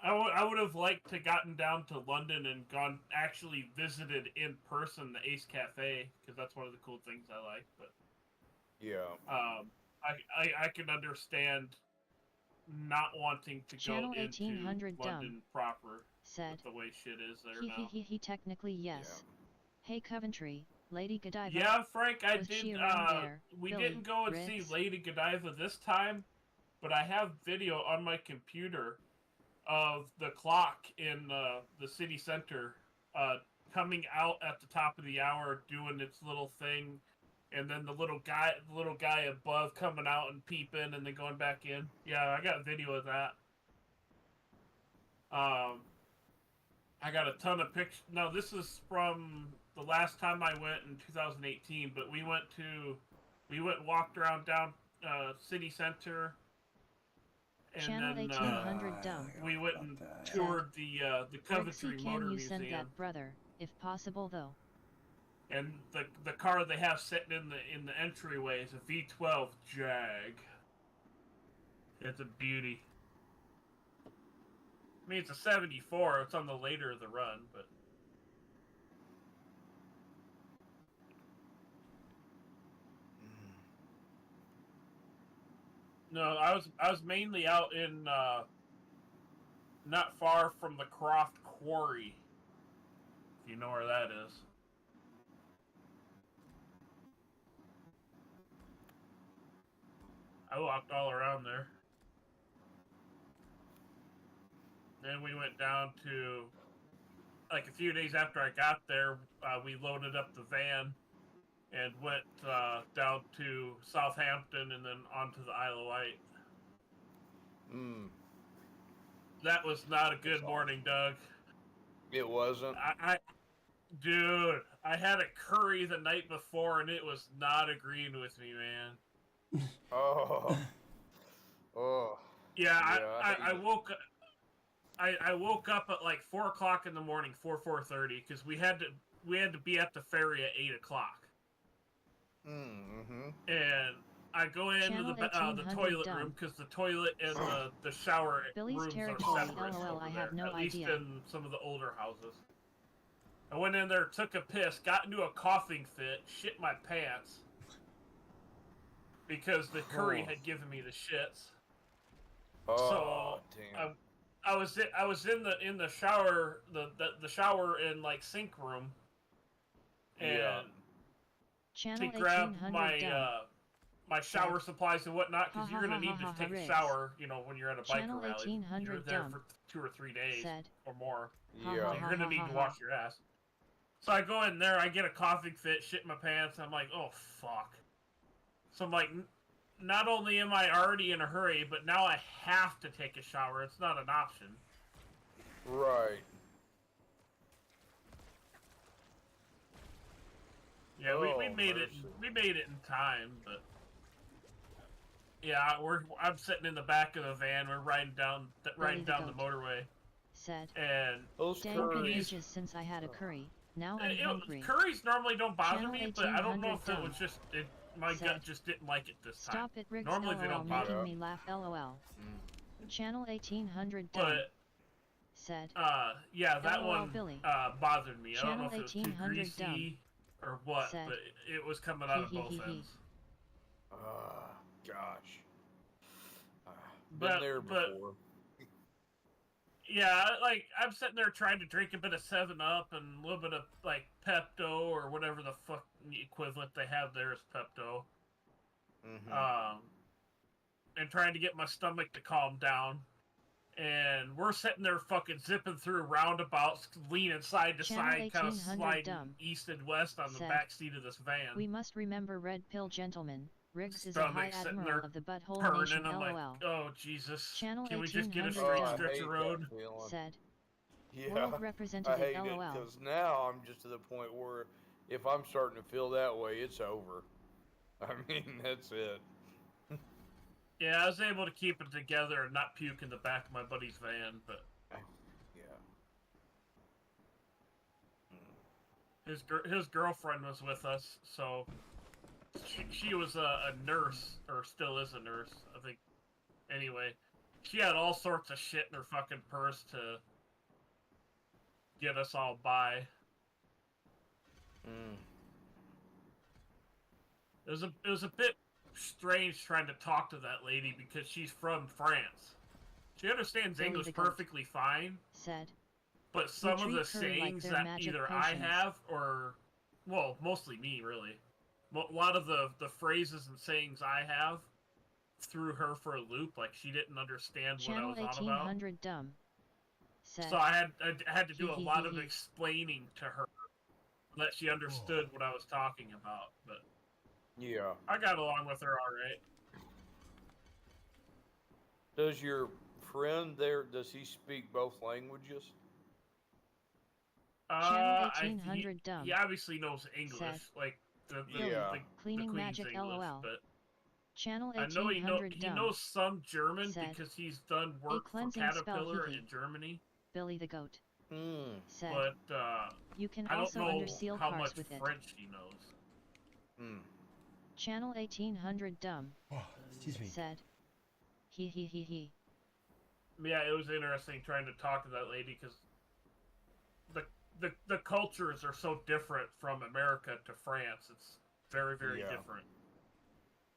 [SPEAKER 3] I would have liked to gotten down to London and actually visited in person the Ace Cafe, because that's one of the cool things I like. But
[SPEAKER 4] Yeah.
[SPEAKER 3] I can understand not wanting to
[SPEAKER 2] Channel
[SPEAKER 3] go into
[SPEAKER 2] 1800
[SPEAKER 3] London
[SPEAKER 2] dumb.
[SPEAKER 3] proper
[SPEAKER 2] Said.
[SPEAKER 3] with the way shit is there now.
[SPEAKER 2] He technically yes. Hey Coventry, Lady Godiva.
[SPEAKER 3] Yeah, Frank, I
[SPEAKER 2] Was
[SPEAKER 3] did.
[SPEAKER 2] she around there?
[SPEAKER 3] We
[SPEAKER 2] Billy,
[SPEAKER 3] didn't go and see
[SPEAKER 2] Riggs?
[SPEAKER 3] Lady Godiva this time, but I have video on my computer of the clock in the city center coming out at the top of the hour, doing its little thing, and then the little guy above coming out and peeping, and then going back in. Yeah, I got video of that. I got a ton of pictures. No, this is from the last time I went in 2018, but we went and walked around down city center. And
[SPEAKER 2] Channel
[SPEAKER 3] then
[SPEAKER 2] 1800 dumb.
[SPEAKER 3] we went and toured the Coventry
[SPEAKER 2] Rixie,
[SPEAKER 3] Motor
[SPEAKER 2] can you
[SPEAKER 3] Museum.
[SPEAKER 2] send that brother, if possible though?
[SPEAKER 3] And the car they have sitting in the entryway is a V12 Jag. It's a beauty. I mean, it's a 74. It's on the later of the run, but no, I was mainly out in not far from the Croft Quarry. If you know where that is. I walked all around there. Then we went down to, like a few days after I got there, we loaded up the van and went down to Southampton and then onto the Isle of Wight. That was not a good morning, Doug.
[SPEAKER 4] It wasn't?
[SPEAKER 3] Dude, I had a curry the night before and it was not agreeing with me, man.
[SPEAKER 4] Oh. Oh.
[SPEAKER 3] Yeah, I woke up. I woke up at like 4 o'clock in the morning, 4:30, because we had to be at the ferry at 8 o'clock.
[SPEAKER 4] Mm-hmm.
[SPEAKER 3] And I go into the toilet room because the toilet and the shower
[SPEAKER 2] Billy's
[SPEAKER 3] rooms
[SPEAKER 2] territory,
[SPEAKER 3] are separate.
[SPEAKER 2] LOL, I have no
[SPEAKER 3] at least
[SPEAKER 2] idea.
[SPEAKER 3] in some of the older houses. I went in there, took a piss, got into a coughing fit, shit my pants because the curry had given me the shits.
[SPEAKER 4] Oh,
[SPEAKER 3] so
[SPEAKER 4] damn.
[SPEAKER 3] I was in the shower, the shower and like sink room, and
[SPEAKER 2] Channel
[SPEAKER 3] to grab
[SPEAKER 2] 1800 dumb.
[SPEAKER 3] my shower supplies and whatnot, because you're gonna need to take a shower, when you're at a biker
[SPEAKER 2] Channel
[SPEAKER 3] rally.
[SPEAKER 2] 1800
[SPEAKER 3] You're there
[SPEAKER 2] dumb.
[SPEAKER 3] for 2 or 3 days
[SPEAKER 2] Said.
[SPEAKER 3] or more.
[SPEAKER 4] Yeah.
[SPEAKER 3] So you're gonna need to wash your ass. So I go in there, I get a coughing fit, shit my pants. I'm like, oh fuck. So I'm like, not only am I already in a hurry, but now I have to take a shower. It's not an option.
[SPEAKER 4] Right.
[SPEAKER 3] Yeah, we made
[SPEAKER 4] mercy.
[SPEAKER 3] it. We made it in time, but yeah, I'm sitting in the back of the van. We're riding down the motorway.
[SPEAKER 2] Said.
[SPEAKER 3] And
[SPEAKER 4] Those
[SPEAKER 2] Dang, been
[SPEAKER 4] curries.
[SPEAKER 2] ages since I had a curry. Now I'm hungry.
[SPEAKER 3] Curries normally don't bother
[SPEAKER 2] Channel
[SPEAKER 3] me, but I don't know
[SPEAKER 2] 1800
[SPEAKER 3] if it was just my
[SPEAKER 2] Said.
[SPEAKER 3] gut just didn't like it this time.
[SPEAKER 2] Stop it, Riggs.
[SPEAKER 3] Normally they
[SPEAKER 2] LOL,
[SPEAKER 3] don't bother
[SPEAKER 2] making
[SPEAKER 3] me.
[SPEAKER 2] me laugh. LOL. Channel 1800 dumb.
[SPEAKER 3] But
[SPEAKER 2] Said.
[SPEAKER 3] yeah, that
[SPEAKER 2] LOL,
[SPEAKER 3] one
[SPEAKER 2] Billy.
[SPEAKER 3] bothered me. I don't know
[SPEAKER 2] Channel
[SPEAKER 3] if it was too
[SPEAKER 2] 1800
[SPEAKER 3] greasy
[SPEAKER 2] dumb.
[SPEAKER 3] or what,
[SPEAKER 2] Said.
[SPEAKER 3] but it was coming out of both ends.
[SPEAKER 4] Gosh.
[SPEAKER 3] But-
[SPEAKER 4] Been there before.
[SPEAKER 3] Yeah, like, I'm sitting there trying to drink a bit of 7-Up and a little bit of, like, Pepto or whatever the fuck equivalent they have there is Pepto.
[SPEAKER 4] Mm-hmm.
[SPEAKER 3] And trying to get my stomach to calm down. And we're sitting there fucking zipping through roundabouts, leaning side to
[SPEAKER 2] Channel
[SPEAKER 3] side, kind of
[SPEAKER 2] 1800
[SPEAKER 3] sliding
[SPEAKER 2] dumb
[SPEAKER 3] east and west on the
[SPEAKER 2] said,
[SPEAKER 3] back seat of this van.
[SPEAKER 2] We must remember Red Pill Gentleman. Riggs is a
[SPEAKER 3] Stomach
[SPEAKER 2] high
[SPEAKER 3] sitting
[SPEAKER 2] admiral
[SPEAKER 3] there
[SPEAKER 2] of the Butthole
[SPEAKER 3] Turning,
[SPEAKER 2] Nation
[SPEAKER 3] I'm like,
[SPEAKER 2] LOL.
[SPEAKER 3] oh Jesus!
[SPEAKER 2] Channel
[SPEAKER 3] Can we just get a
[SPEAKER 2] 1800
[SPEAKER 3] straight
[SPEAKER 2] dumb
[SPEAKER 3] stretch of road?
[SPEAKER 2] said,
[SPEAKER 4] Yeah,
[SPEAKER 2] World
[SPEAKER 4] I
[SPEAKER 2] Representative
[SPEAKER 4] hate it
[SPEAKER 2] LOL.
[SPEAKER 4] because now I'm just to the point where if I'm starting to feel that way, it's over. I mean, that's it.
[SPEAKER 3] Yeah, I was able to keep it together and not puke in the back of my buddy's van, but
[SPEAKER 4] Yeah.
[SPEAKER 3] his girlfriend was with us, so she was a nurse, or still is a nurse, I think. Anyway, she had all sorts of shit in her fucking purse to get us all by.
[SPEAKER 4] Mm.
[SPEAKER 3] It was a bit strange trying to talk to that lady because she's from France. She understands
[SPEAKER 2] Billy
[SPEAKER 3] English
[SPEAKER 2] the goat
[SPEAKER 3] perfectly fine,
[SPEAKER 2] said,
[SPEAKER 3] but some of
[SPEAKER 2] treat
[SPEAKER 3] the
[SPEAKER 2] curry like
[SPEAKER 3] sayings
[SPEAKER 2] they're
[SPEAKER 3] that
[SPEAKER 2] magic
[SPEAKER 3] either
[SPEAKER 2] potions.
[SPEAKER 3] I have or, well, mostly me really. A lot of the phrases and sayings I have threw her for a loop, like she didn't understand what I
[SPEAKER 2] Channel
[SPEAKER 3] was on about.
[SPEAKER 2] 1800 dumb said,
[SPEAKER 3] So I had to do a lot of
[SPEAKER 2] Hee.
[SPEAKER 3] explaining to her that she understood what I was talking about, but
[SPEAKER 4] Yeah.
[SPEAKER 3] I got along with her all right.
[SPEAKER 4] Does your friend there, does he speak both languages?
[SPEAKER 2] Channel 1800 dumb
[SPEAKER 3] he obviously knows English,
[SPEAKER 2] said,
[SPEAKER 3] like the
[SPEAKER 4] Yeah.
[SPEAKER 2] Cleaning
[SPEAKER 3] Queen's
[SPEAKER 2] Magic
[SPEAKER 3] English,
[SPEAKER 2] LOL.
[SPEAKER 3] but
[SPEAKER 2] Channel
[SPEAKER 3] I know
[SPEAKER 2] 1800
[SPEAKER 3] he
[SPEAKER 2] dumb
[SPEAKER 3] knows some German
[SPEAKER 2] said,
[SPEAKER 3] because he's done work for
[SPEAKER 2] cleansing spell
[SPEAKER 3] Caterpillar
[SPEAKER 2] hee.
[SPEAKER 3] in Germany.
[SPEAKER 2] Billy the goat
[SPEAKER 4] Hmm.
[SPEAKER 2] said,
[SPEAKER 3] But
[SPEAKER 2] you can
[SPEAKER 3] I don't
[SPEAKER 2] also
[SPEAKER 3] know
[SPEAKER 2] underseal
[SPEAKER 3] how
[SPEAKER 2] cars
[SPEAKER 3] much
[SPEAKER 2] with it.
[SPEAKER 3] French he knows.
[SPEAKER 4] Hmm.
[SPEAKER 2] Channel 1800 dumb
[SPEAKER 1] Excuse me.
[SPEAKER 2] said, he.
[SPEAKER 3] Yeah, it was interesting trying to talk to that lady because the cultures are so different from America to France. It's very
[SPEAKER 4] Yeah.
[SPEAKER 3] different.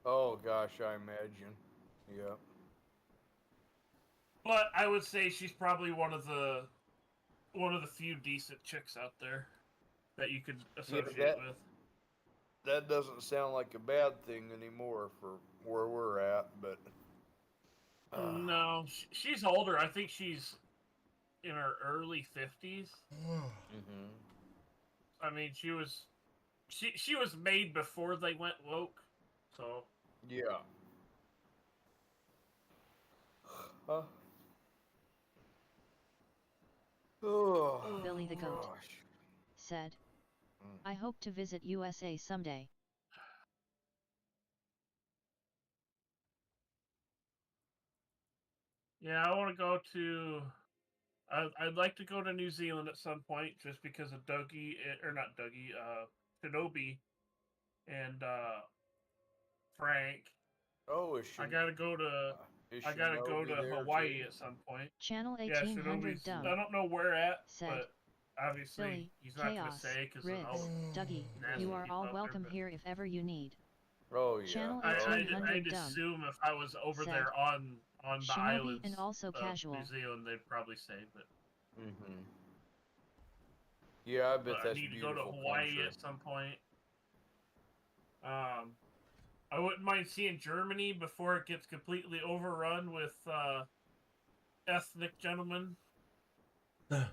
[SPEAKER 4] Oh gosh, I imagine. Yeah.
[SPEAKER 3] But I would say she's probably one of the few decent chicks out there that you could associate with.
[SPEAKER 4] That doesn't sound like a bad thing anymore for where we're at, but
[SPEAKER 3] No, she's older. I think she's in her early 50s.
[SPEAKER 4] Mm-hmm.
[SPEAKER 3] I mean, she was made before they went woke, so
[SPEAKER 4] Yeah. Huh? Oh,
[SPEAKER 2] Billy the goat
[SPEAKER 4] gosh.
[SPEAKER 2] said, I hope to visit USA someday.
[SPEAKER 3] yeah, I want to go to. I'd like to go to New Zealand at some point, just because of Dougie, or not Dougie, Shinobi, and Frank.
[SPEAKER 4] Oh, is she?
[SPEAKER 3] I gotta go to.
[SPEAKER 4] Is
[SPEAKER 3] I gotta go
[SPEAKER 4] Shinobi
[SPEAKER 3] to
[SPEAKER 4] there
[SPEAKER 3] Hawaii
[SPEAKER 4] too?
[SPEAKER 3] at some point.
[SPEAKER 2] Channel
[SPEAKER 3] Yeah,
[SPEAKER 2] 1800
[SPEAKER 3] Shinobi's.
[SPEAKER 2] dumb
[SPEAKER 3] I don't know where at,
[SPEAKER 2] said,
[SPEAKER 3] but obviously
[SPEAKER 2] Billy,
[SPEAKER 3] he's not gonna
[SPEAKER 2] Chaos,
[SPEAKER 3] say because of all
[SPEAKER 2] Riggs,
[SPEAKER 3] the
[SPEAKER 2] Dougie,
[SPEAKER 3] nasty
[SPEAKER 2] you are
[SPEAKER 3] people
[SPEAKER 2] all
[SPEAKER 3] out
[SPEAKER 2] welcome
[SPEAKER 3] there.
[SPEAKER 2] here if ever you need.
[SPEAKER 4] Oh yeah.
[SPEAKER 2] Channel
[SPEAKER 3] But
[SPEAKER 2] 1800
[SPEAKER 3] I'd
[SPEAKER 2] dumb
[SPEAKER 3] assume if I was over
[SPEAKER 2] said,
[SPEAKER 3] there on the
[SPEAKER 2] Shinobi
[SPEAKER 3] islands
[SPEAKER 2] and also
[SPEAKER 3] of
[SPEAKER 2] casual.
[SPEAKER 3] New Zealand, they'd probably say, but.
[SPEAKER 4] Mm-hmm. Yeah, I bet
[SPEAKER 3] But I
[SPEAKER 4] that's
[SPEAKER 3] need to go to
[SPEAKER 4] beautiful
[SPEAKER 3] Hawaii
[SPEAKER 4] country.
[SPEAKER 3] at some point. I wouldn't mind seeing Germany before it gets completely overrun with ethnic gentlemen.
[SPEAKER 4] Mm.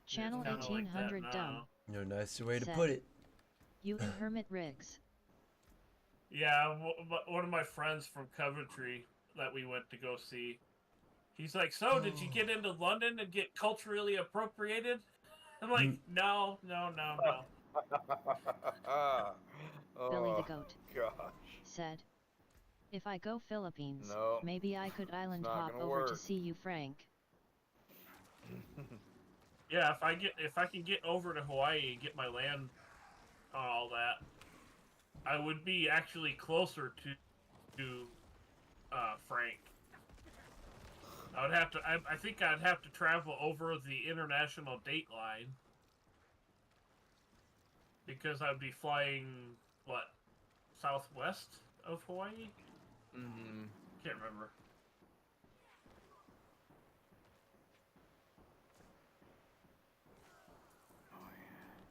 [SPEAKER 2] Channel
[SPEAKER 3] It's kinda
[SPEAKER 2] 1800
[SPEAKER 3] like that
[SPEAKER 2] dumb
[SPEAKER 3] now.
[SPEAKER 1] No nicer way to
[SPEAKER 2] said,
[SPEAKER 1] put it.
[SPEAKER 2] you and Hermit Riggs.
[SPEAKER 3] Yeah, one of my friends from Coventry that we went to go see, he's like, so did you get into London and get culturally appropriated? I'm like, no.
[SPEAKER 2] Billy the
[SPEAKER 4] Oh
[SPEAKER 2] goat
[SPEAKER 4] gosh.
[SPEAKER 2] said, if I go Philippines,
[SPEAKER 4] No,
[SPEAKER 2] maybe I could island
[SPEAKER 4] not
[SPEAKER 2] hop
[SPEAKER 4] gonna
[SPEAKER 2] over to
[SPEAKER 4] work.
[SPEAKER 2] see you, Frank.
[SPEAKER 3] Yeah, if I can get over to Hawaii and get my land on all that, I would be actually closer to Frank. I would have to. I think I'd have to travel over the international date line because I'd be flying what, southwest of Hawaii.
[SPEAKER 4] Mm-hmm.
[SPEAKER 3] Can't remember.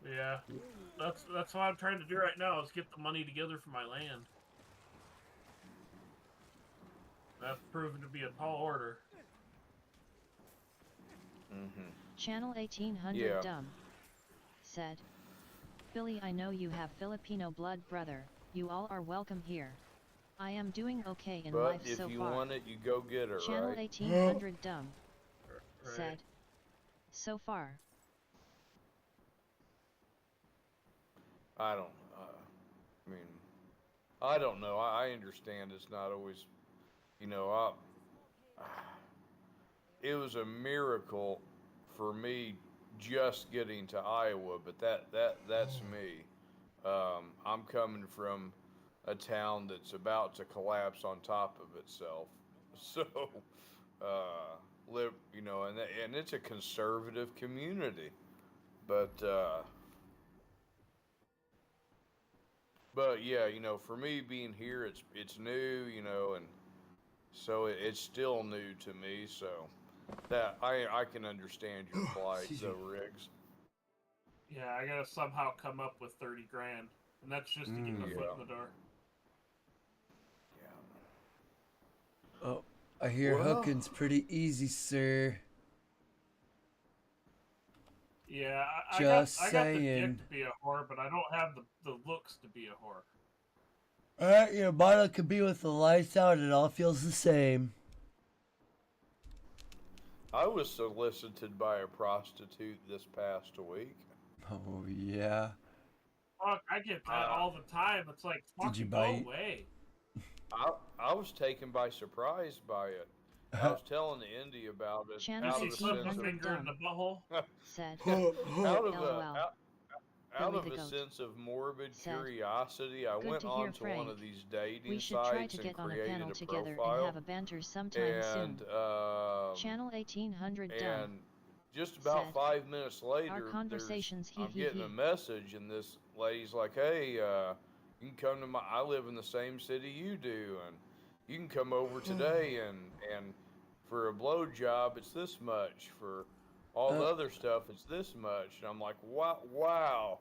[SPEAKER 3] Yeah. That's what I'm trying to do right now is get the money together for my land. That's proven to be a tall order.
[SPEAKER 4] Mm-hmm.
[SPEAKER 2] Channel 1800
[SPEAKER 4] Yeah.
[SPEAKER 2] Dumb said, Billy, I know you have Filipino blood, brother. You all are welcome here. I am doing okay in
[SPEAKER 4] But
[SPEAKER 2] life
[SPEAKER 4] if
[SPEAKER 2] so
[SPEAKER 4] you
[SPEAKER 2] far.
[SPEAKER 4] want it, you go get it,
[SPEAKER 2] Channel
[SPEAKER 4] right?
[SPEAKER 2] 1800 Dumb
[SPEAKER 3] Right.
[SPEAKER 2] said, so far.
[SPEAKER 4] I don't. I mean, I don't know. I understand it's not always. You know, it was a miracle for me just getting to Iowa, but that's me. I'm coming from a town that's about to collapse on top of itself. So, live, you know, and it's a conservative community, but yeah, you know, for me being here, it's new, you know, and so it's still new to me. So that I can understand your plight,
[SPEAKER 1] Excuse me.
[SPEAKER 4] though, Riggs.
[SPEAKER 3] Yeah, I gotta somehow come up with 30 grand, and that's just to get my foot in
[SPEAKER 4] Yeah.
[SPEAKER 3] the door.
[SPEAKER 4] Yeah.
[SPEAKER 1] Oh, I hear
[SPEAKER 4] Well-
[SPEAKER 1] hooking's pretty easy, sir.
[SPEAKER 3] Yeah,
[SPEAKER 1] Just
[SPEAKER 3] I got the dick
[SPEAKER 1] saying.
[SPEAKER 3] to be a whore, but I don't have the looks to be a whore.
[SPEAKER 1] Alright, your model could be with the lights out, it all feels the same.
[SPEAKER 4] I was solicited by a prostitute this past week.
[SPEAKER 1] Oh, yeah.
[SPEAKER 3] Fuck, I get that all the time. It's like,
[SPEAKER 1] Did you
[SPEAKER 3] fucking
[SPEAKER 1] bite?
[SPEAKER 3] go away.
[SPEAKER 4] I was taken by surprise by it. I was telling Indy about it
[SPEAKER 2] Channel
[SPEAKER 3] You
[SPEAKER 4] out
[SPEAKER 3] see
[SPEAKER 4] of a
[SPEAKER 3] slip a
[SPEAKER 4] sense of
[SPEAKER 3] finger in the butthole?
[SPEAKER 2] Said,
[SPEAKER 4] out of a
[SPEAKER 2] LOL.
[SPEAKER 4] out
[SPEAKER 2] Billy
[SPEAKER 4] of
[SPEAKER 2] the
[SPEAKER 4] a
[SPEAKER 2] goat
[SPEAKER 4] sense of morbid
[SPEAKER 2] said,
[SPEAKER 4] curiosity. I
[SPEAKER 2] "Good
[SPEAKER 4] went
[SPEAKER 2] to hear,
[SPEAKER 4] on to one of
[SPEAKER 2] Frank.
[SPEAKER 4] these dating
[SPEAKER 2] We should try
[SPEAKER 4] sites
[SPEAKER 2] to
[SPEAKER 4] and
[SPEAKER 2] get on a
[SPEAKER 4] created
[SPEAKER 2] panel
[SPEAKER 4] a
[SPEAKER 2] together and
[SPEAKER 4] profile.
[SPEAKER 2] have a banter sometime soon.
[SPEAKER 4] And
[SPEAKER 2] Channel 1800 Dumb
[SPEAKER 4] and just about
[SPEAKER 2] said,
[SPEAKER 4] 5 minutes later,
[SPEAKER 2] our conversations
[SPEAKER 4] I'm getting a message, and this lady's like, "Hey, you can come to my. I live in the same city you do, and you can come over today, and for a blow job, it's this much. For all the other stuff, it's this much." And I'm like, wow,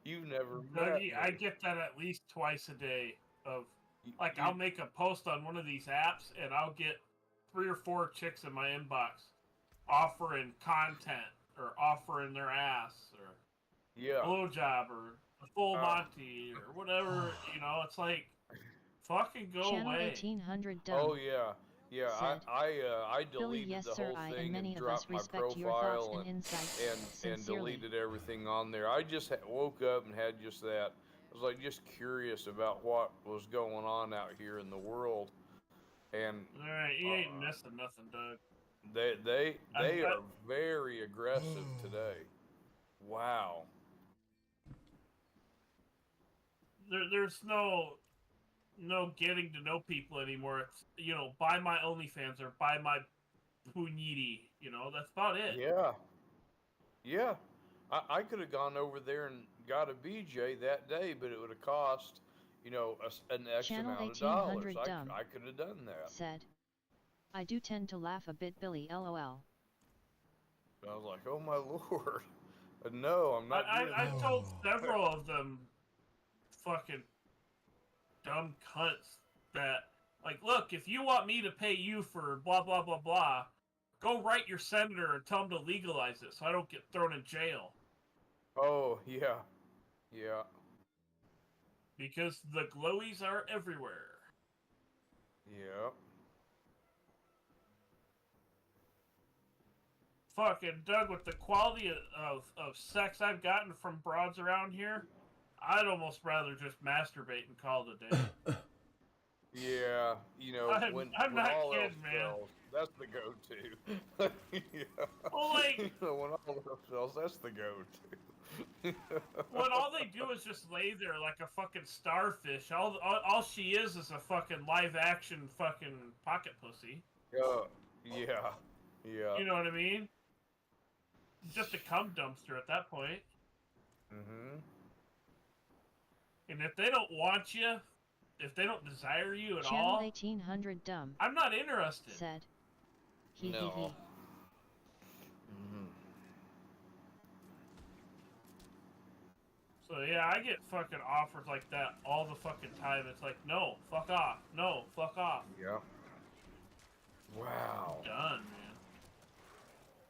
[SPEAKER 4] you've never met
[SPEAKER 3] Dougie,
[SPEAKER 4] me.
[SPEAKER 3] I get that at least twice a day. Of like,
[SPEAKER 4] You-
[SPEAKER 3] I'll make a post on one of these apps, and I'll get 3 or 4 chicks in my inbox offering content or offering their ass or
[SPEAKER 4] yeah.
[SPEAKER 3] blowjob or a full
[SPEAKER 4] Uh,
[SPEAKER 3] Monty or whatever. You know, it's like, fucking go
[SPEAKER 2] Channel
[SPEAKER 3] away.
[SPEAKER 2] 1800 Dumb
[SPEAKER 4] Oh yeah, yeah.
[SPEAKER 2] said,
[SPEAKER 4] I
[SPEAKER 2] Billy,
[SPEAKER 4] deleted
[SPEAKER 2] yes
[SPEAKER 4] the
[SPEAKER 2] sir,
[SPEAKER 4] whole
[SPEAKER 2] I and
[SPEAKER 4] thing
[SPEAKER 2] many
[SPEAKER 4] and
[SPEAKER 2] of us
[SPEAKER 4] dropped my
[SPEAKER 2] respect your thoughts
[SPEAKER 4] profile
[SPEAKER 2] and insights.
[SPEAKER 4] and
[SPEAKER 2] Sincerely.
[SPEAKER 4] deleted everything on there. I just woke up and had just that. I was like just curious about what was going on out here in the world, and
[SPEAKER 3] Alright, you ain't missing nothing, Doug.
[SPEAKER 4] they
[SPEAKER 3] I-
[SPEAKER 4] are very aggressive today. Wow.
[SPEAKER 3] There's no getting to know people anymore. It's, you know, buy my OnlyFans or buy my Puniti. You know, that's about it.
[SPEAKER 4] Yeah. Yeah. I could have gone over there and got a BJ that day, but it would have cost, you know, an X
[SPEAKER 2] Channel
[SPEAKER 4] amount of dollars.
[SPEAKER 2] 1800 Dumb
[SPEAKER 4] I could have done that.
[SPEAKER 2] said, I do tend to laugh a bit, Billy, LOL.
[SPEAKER 4] I was like, oh my lord. No, I'm not doing
[SPEAKER 3] I've
[SPEAKER 4] that.
[SPEAKER 3] told several of them fucking dumb cunts that, like, look, if you want me to pay you for blah, blah, blah, blah, go write your senator and tell him to legalize it so I don't get thrown in jail.
[SPEAKER 4] Oh, yeah. Yeah.
[SPEAKER 3] Because the glowies are everywhere.
[SPEAKER 4] Yeah.
[SPEAKER 3] Fucking Doug, with the quality of sex I've gotten from broads around here, I'd almost rather just masturbate and call it a day.
[SPEAKER 4] Yeah. You know,
[SPEAKER 3] I'm
[SPEAKER 4] when
[SPEAKER 3] not
[SPEAKER 4] all
[SPEAKER 3] kidding,
[SPEAKER 4] else
[SPEAKER 3] man.
[SPEAKER 4] fails, that's the go-to. Yeah.
[SPEAKER 3] Well, like,
[SPEAKER 4] You know, when all else fails, that's the go-to.
[SPEAKER 3] when all they do is just lay there like a fucking starfish. All she is a fucking live action fucking pocket pussy.
[SPEAKER 4] Yeah. Yeah.
[SPEAKER 3] You know what I mean? Just a cum dumpster at that point.
[SPEAKER 4] Mm-hmm.
[SPEAKER 3] And if they don't want you, if they don't desire you at
[SPEAKER 2] Channel
[SPEAKER 3] all,
[SPEAKER 2] 1800 Dumb
[SPEAKER 3] I'm not interested.
[SPEAKER 2] said, he
[SPEAKER 4] No.
[SPEAKER 2] he he.
[SPEAKER 4] Mm-hmm.
[SPEAKER 3] So yeah, I get fucking offers like that all the fucking time. It's like, no, fuck off. No, fuck off.
[SPEAKER 4] Yeah. Wow.
[SPEAKER 3] Done, man.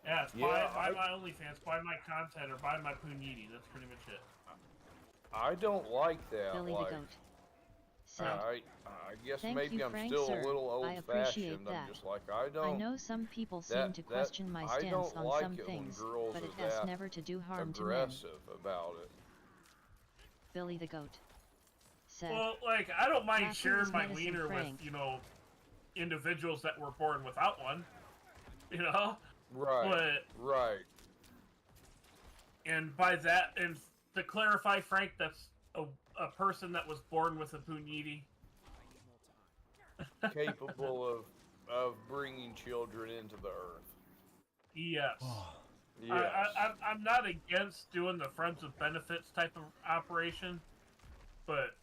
[SPEAKER 3] Yeah, it's
[SPEAKER 4] Yeah,
[SPEAKER 3] buy my OnlyFans, buy my content, or buy my Puniti. That's pretty much it.
[SPEAKER 4] I don't like that.
[SPEAKER 2] Billy
[SPEAKER 4] like,
[SPEAKER 2] the Goat said,
[SPEAKER 4] I guess
[SPEAKER 2] Thank
[SPEAKER 4] maybe
[SPEAKER 2] you,
[SPEAKER 4] I'm
[SPEAKER 2] Frank,
[SPEAKER 4] still
[SPEAKER 2] sir.
[SPEAKER 4] a little
[SPEAKER 2] I appreciate
[SPEAKER 4] old-fashioned. I'm
[SPEAKER 2] that.
[SPEAKER 4] just like, I don't.
[SPEAKER 2] I know some people seem
[SPEAKER 4] that
[SPEAKER 2] to question my
[SPEAKER 4] I
[SPEAKER 2] stance
[SPEAKER 4] don't
[SPEAKER 2] on
[SPEAKER 4] like
[SPEAKER 2] some
[SPEAKER 4] it when
[SPEAKER 2] things,
[SPEAKER 4] girls
[SPEAKER 2] but it
[SPEAKER 4] are
[SPEAKER 2] has
[SPEAKER 4] that
[SPEAKER 2] never to do harm to men.
[SPEAKER 4] aggressive about it.
[SPEAKER 2] Billy the Goat said,
[SPEAKER 3] Well, like, I don't mind
[SPEAKER 2] After
[SPEAKER 3] sharing
[SPEAKER 2] his
[SPEAKER 3] my
[SPEAKER 2] medicine,
[SPEAKER 3] wiener
[SPEAKER 2] Frank.
[SPEAKER 3] with, individuals that were born without one.
[SPEAKER 4] Right.
[SPEAKER 3] But,
[SPEAKER 4] Right.
[SPEAKER 3] and by that, and to clarify, Frank, that's a person that was born with a Puniti.
[SPEAKER 4] Capable of bringing children into the earth.
[SPEAKER 3] Yes.
[SPEAKER 4] Yes.
[SPEAKER 3] I'm not against doing the Friends with Benefits type of operation, but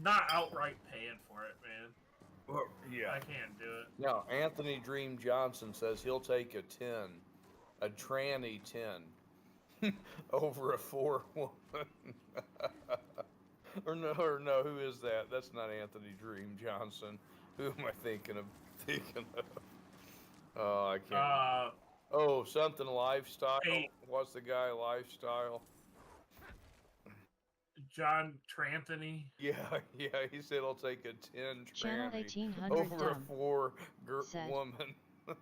[SPEAKER 3] not outright paying for it, man.
[SPEAKER 4] Well, yeah.
[SPEAKER 3] I can't do it.
[SPEAKER 4] Now, Anthony Dream Johnson says he'll take a tranny 10, over a 4-woman. or no, who is that? That's not Anthony Dream Johnson. Who am I thinking of? Oh, I can't. Oh, something lifestyle.
[SPEAKER 3] Hey.
[SPEAKER 4] What's the guy lifestyle?
[SPEAKER 3] John Tranthony.
[SPEAKER 4] Yeah, he said he'll take a 10
[SPEAKER 2] Channel
[SPEAKER 4] tranny
[SPEAKER 2] 1800
[SPEAKER 4] over a
[SPEAKER 2] dumb
[SPEAKER 4] 4-woman.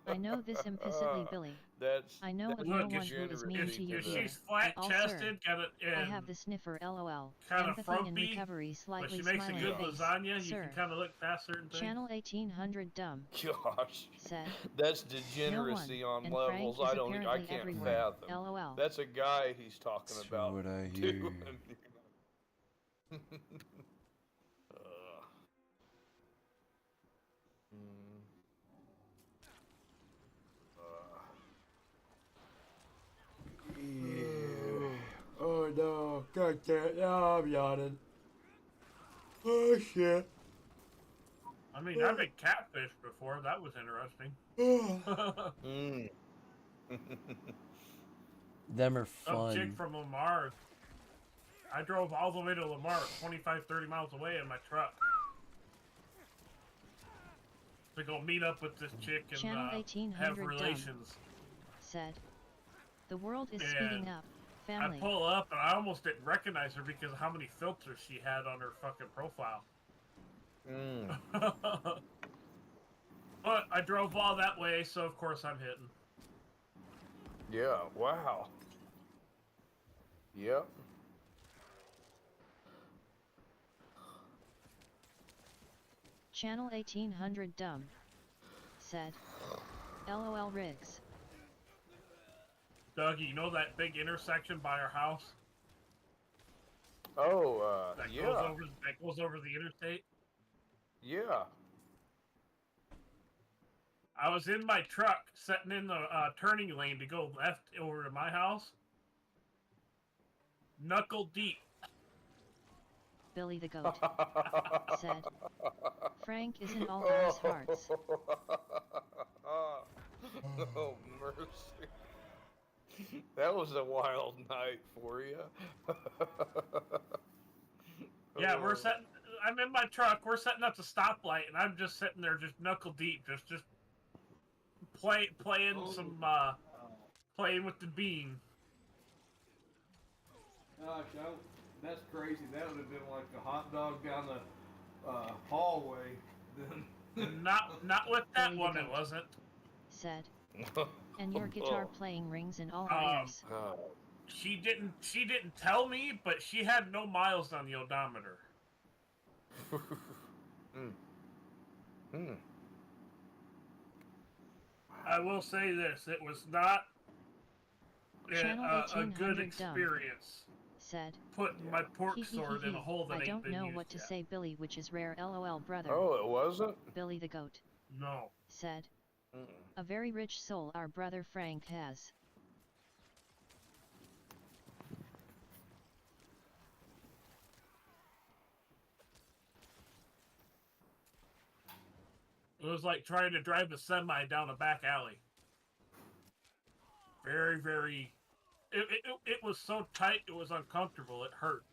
[SPEAKER 2] I know this implicitly, Billy.
[SPEAKER 4] That's
[SPEAKER 2] I know of
[SPEAKER 3] Look,
[SPEAKER 2] no
[SPEAKER 3] if
[SPEAKER 2] one who is mean
[SPEAKER 3] If,
[SPEAKER 2] to you
[SPEAKER 3] if
[SPEAKER 2] here.
[SPEAKER 3] she's flat-chested, got it,
[SPEAKER 2] I have the sniffer, lol.
[SPEAKER 3] kind of
[SPEAKER 2] Empathy and
[SPEAKER 3] frumpy,
[SPEAKER 2] recovery,
[SPEAKER 3] but
[SPEAKER 2] slightly
[SPEAKER 3] she makes a
[SPEAKER 2] smiling
[SPEAKER 3] good
[SPEAKER 2] face.
[SPEAKER 3] lasagna. You
[SPEAKER 2] Sir.
[SPEAKER 3] can kind of look past certain things.
[SPEAKER 2] Channel 1800 dumb
[SPEAKER 4] Gosh,
[SPEAKER 2] said,
[SPEAKER 4] that's degeneracy on
[SPEAKER 2] and
[SPEAKER 4] levels
[SPEAKER 2] Frank is
[SPEAKER 4] I
[SPEAKER 2] apparently
[SPEAKER 4] can't
[SPEAKER 2] everywhere.
[SPEAKER 4] fathom.
[SPEAKER 2] LOL.
[SPEAKER 4] That's a guy he's talking
[SPEAKER 1] That's
[SPEAKER 4] about.
[SPEAKER 1] what I
[SPEAKER 4] too.
[SPEAKER 1] hear. Oh no, God damn, oh, I'm yawning. Oh shit.
[SPEAKER 3] I mean, I've been catfished before. That was interesting.
[SPEAKER 1] Them are
[SPEAKER 3] Some chick
[SPEAKER 1] fun.
[SPEAKER 3] from Lamar. I drove all the way to Lamar, 25, 30 miles away in my truck. To go meet up with this chick and
[SPEAKER 2] Channel
[SPEAKER 3] have
[SPEAKER 2] 1800
[SPEAKER 3] relations.
[SPEAKER 2] said, the world is
[SPEAKER 3] And
[SPEAKER 2] speeding up. Family.
[SPEAKER 3] I pull up and I almost didn't recognize her because of how many filters she had on her fucking profile. But I drove all that way, so of course I'm hitting.
[SPEAKER 4] Yeah, wow. Yep.
[SPEAKER 2] Channel 1800 dumb said, LOL Riggs.
[SPEAKER 3] Dougie, you know that big intersection by our house?
[SPEAKER 4] Oh,
[SPEAKER 3] That
[SPEAKER 4] yeah.
[SPEAKER 3] goes over the interstate?
[SPEAKER 4] Yeah.
[SPEAKER 3] I was in my truck, sitting in the turning lane to go left over to my house. Knuckle deep.
[SPEAKER 2] Billy the Goat said, Frank is in all ours hearts.
[SPEAKER 4] Oh, mercy. That was a wild night for you.
[SPEAKER 3] Yeah, I'm in my truck. We're setting up the stoplight, and I'm just sitting there, just knuckle deep, just playing with the bean.
[SPEAKER 5] Gosh, that's crazy. That would have been like a hot dog down the hallway. Then
[SPEAKER 3] Not with that
[SPEAKER 2] Billy the
[SPEAKER 3] one, it
[SPEAKER 2] Goat
[SPEAKER 3] wasn't.
[SPEAKER 2] said, and your guitar playing rings in all
[SPEAKER 3] Um,
[SPEAKER 2] ears.
[SPEAKER 3] She didn't tell me, but she had no miles on the odometer. I will say this: it was not
[SPEAKER 2] Channel
[SPEAKER 3] a good
[SPEAKER 2] 1800 dumb
[SPEAKER 3] experience.
[SPEAKER 2] said,
[SPEAKER 3] Putting my pork sword in a hole that
[SPEAKER 2] I
[SPEAKER 3] ain't
[SPEAKER 2] don't
[SPEAKER 3] been
[SPEAKER 2] know
[SPEAKER 3] used
[SPEAKER 2] what to
[SPEAKER 3] yet.
[SPEAKER 2] say, Billy, which is rare. LOL brother.
[SPEAKER 4] Oh, it wasn't?
[SPEAKER 2] Billy the Goat
[SPEAKER 3] No.
[SPEAKER 2] said, a very rich soul our brother Frank has.
[SPEAKER 3] It was like trying to drive a semi down a back alley. Very, very It was so tight, it was uncomfortable. It hurt.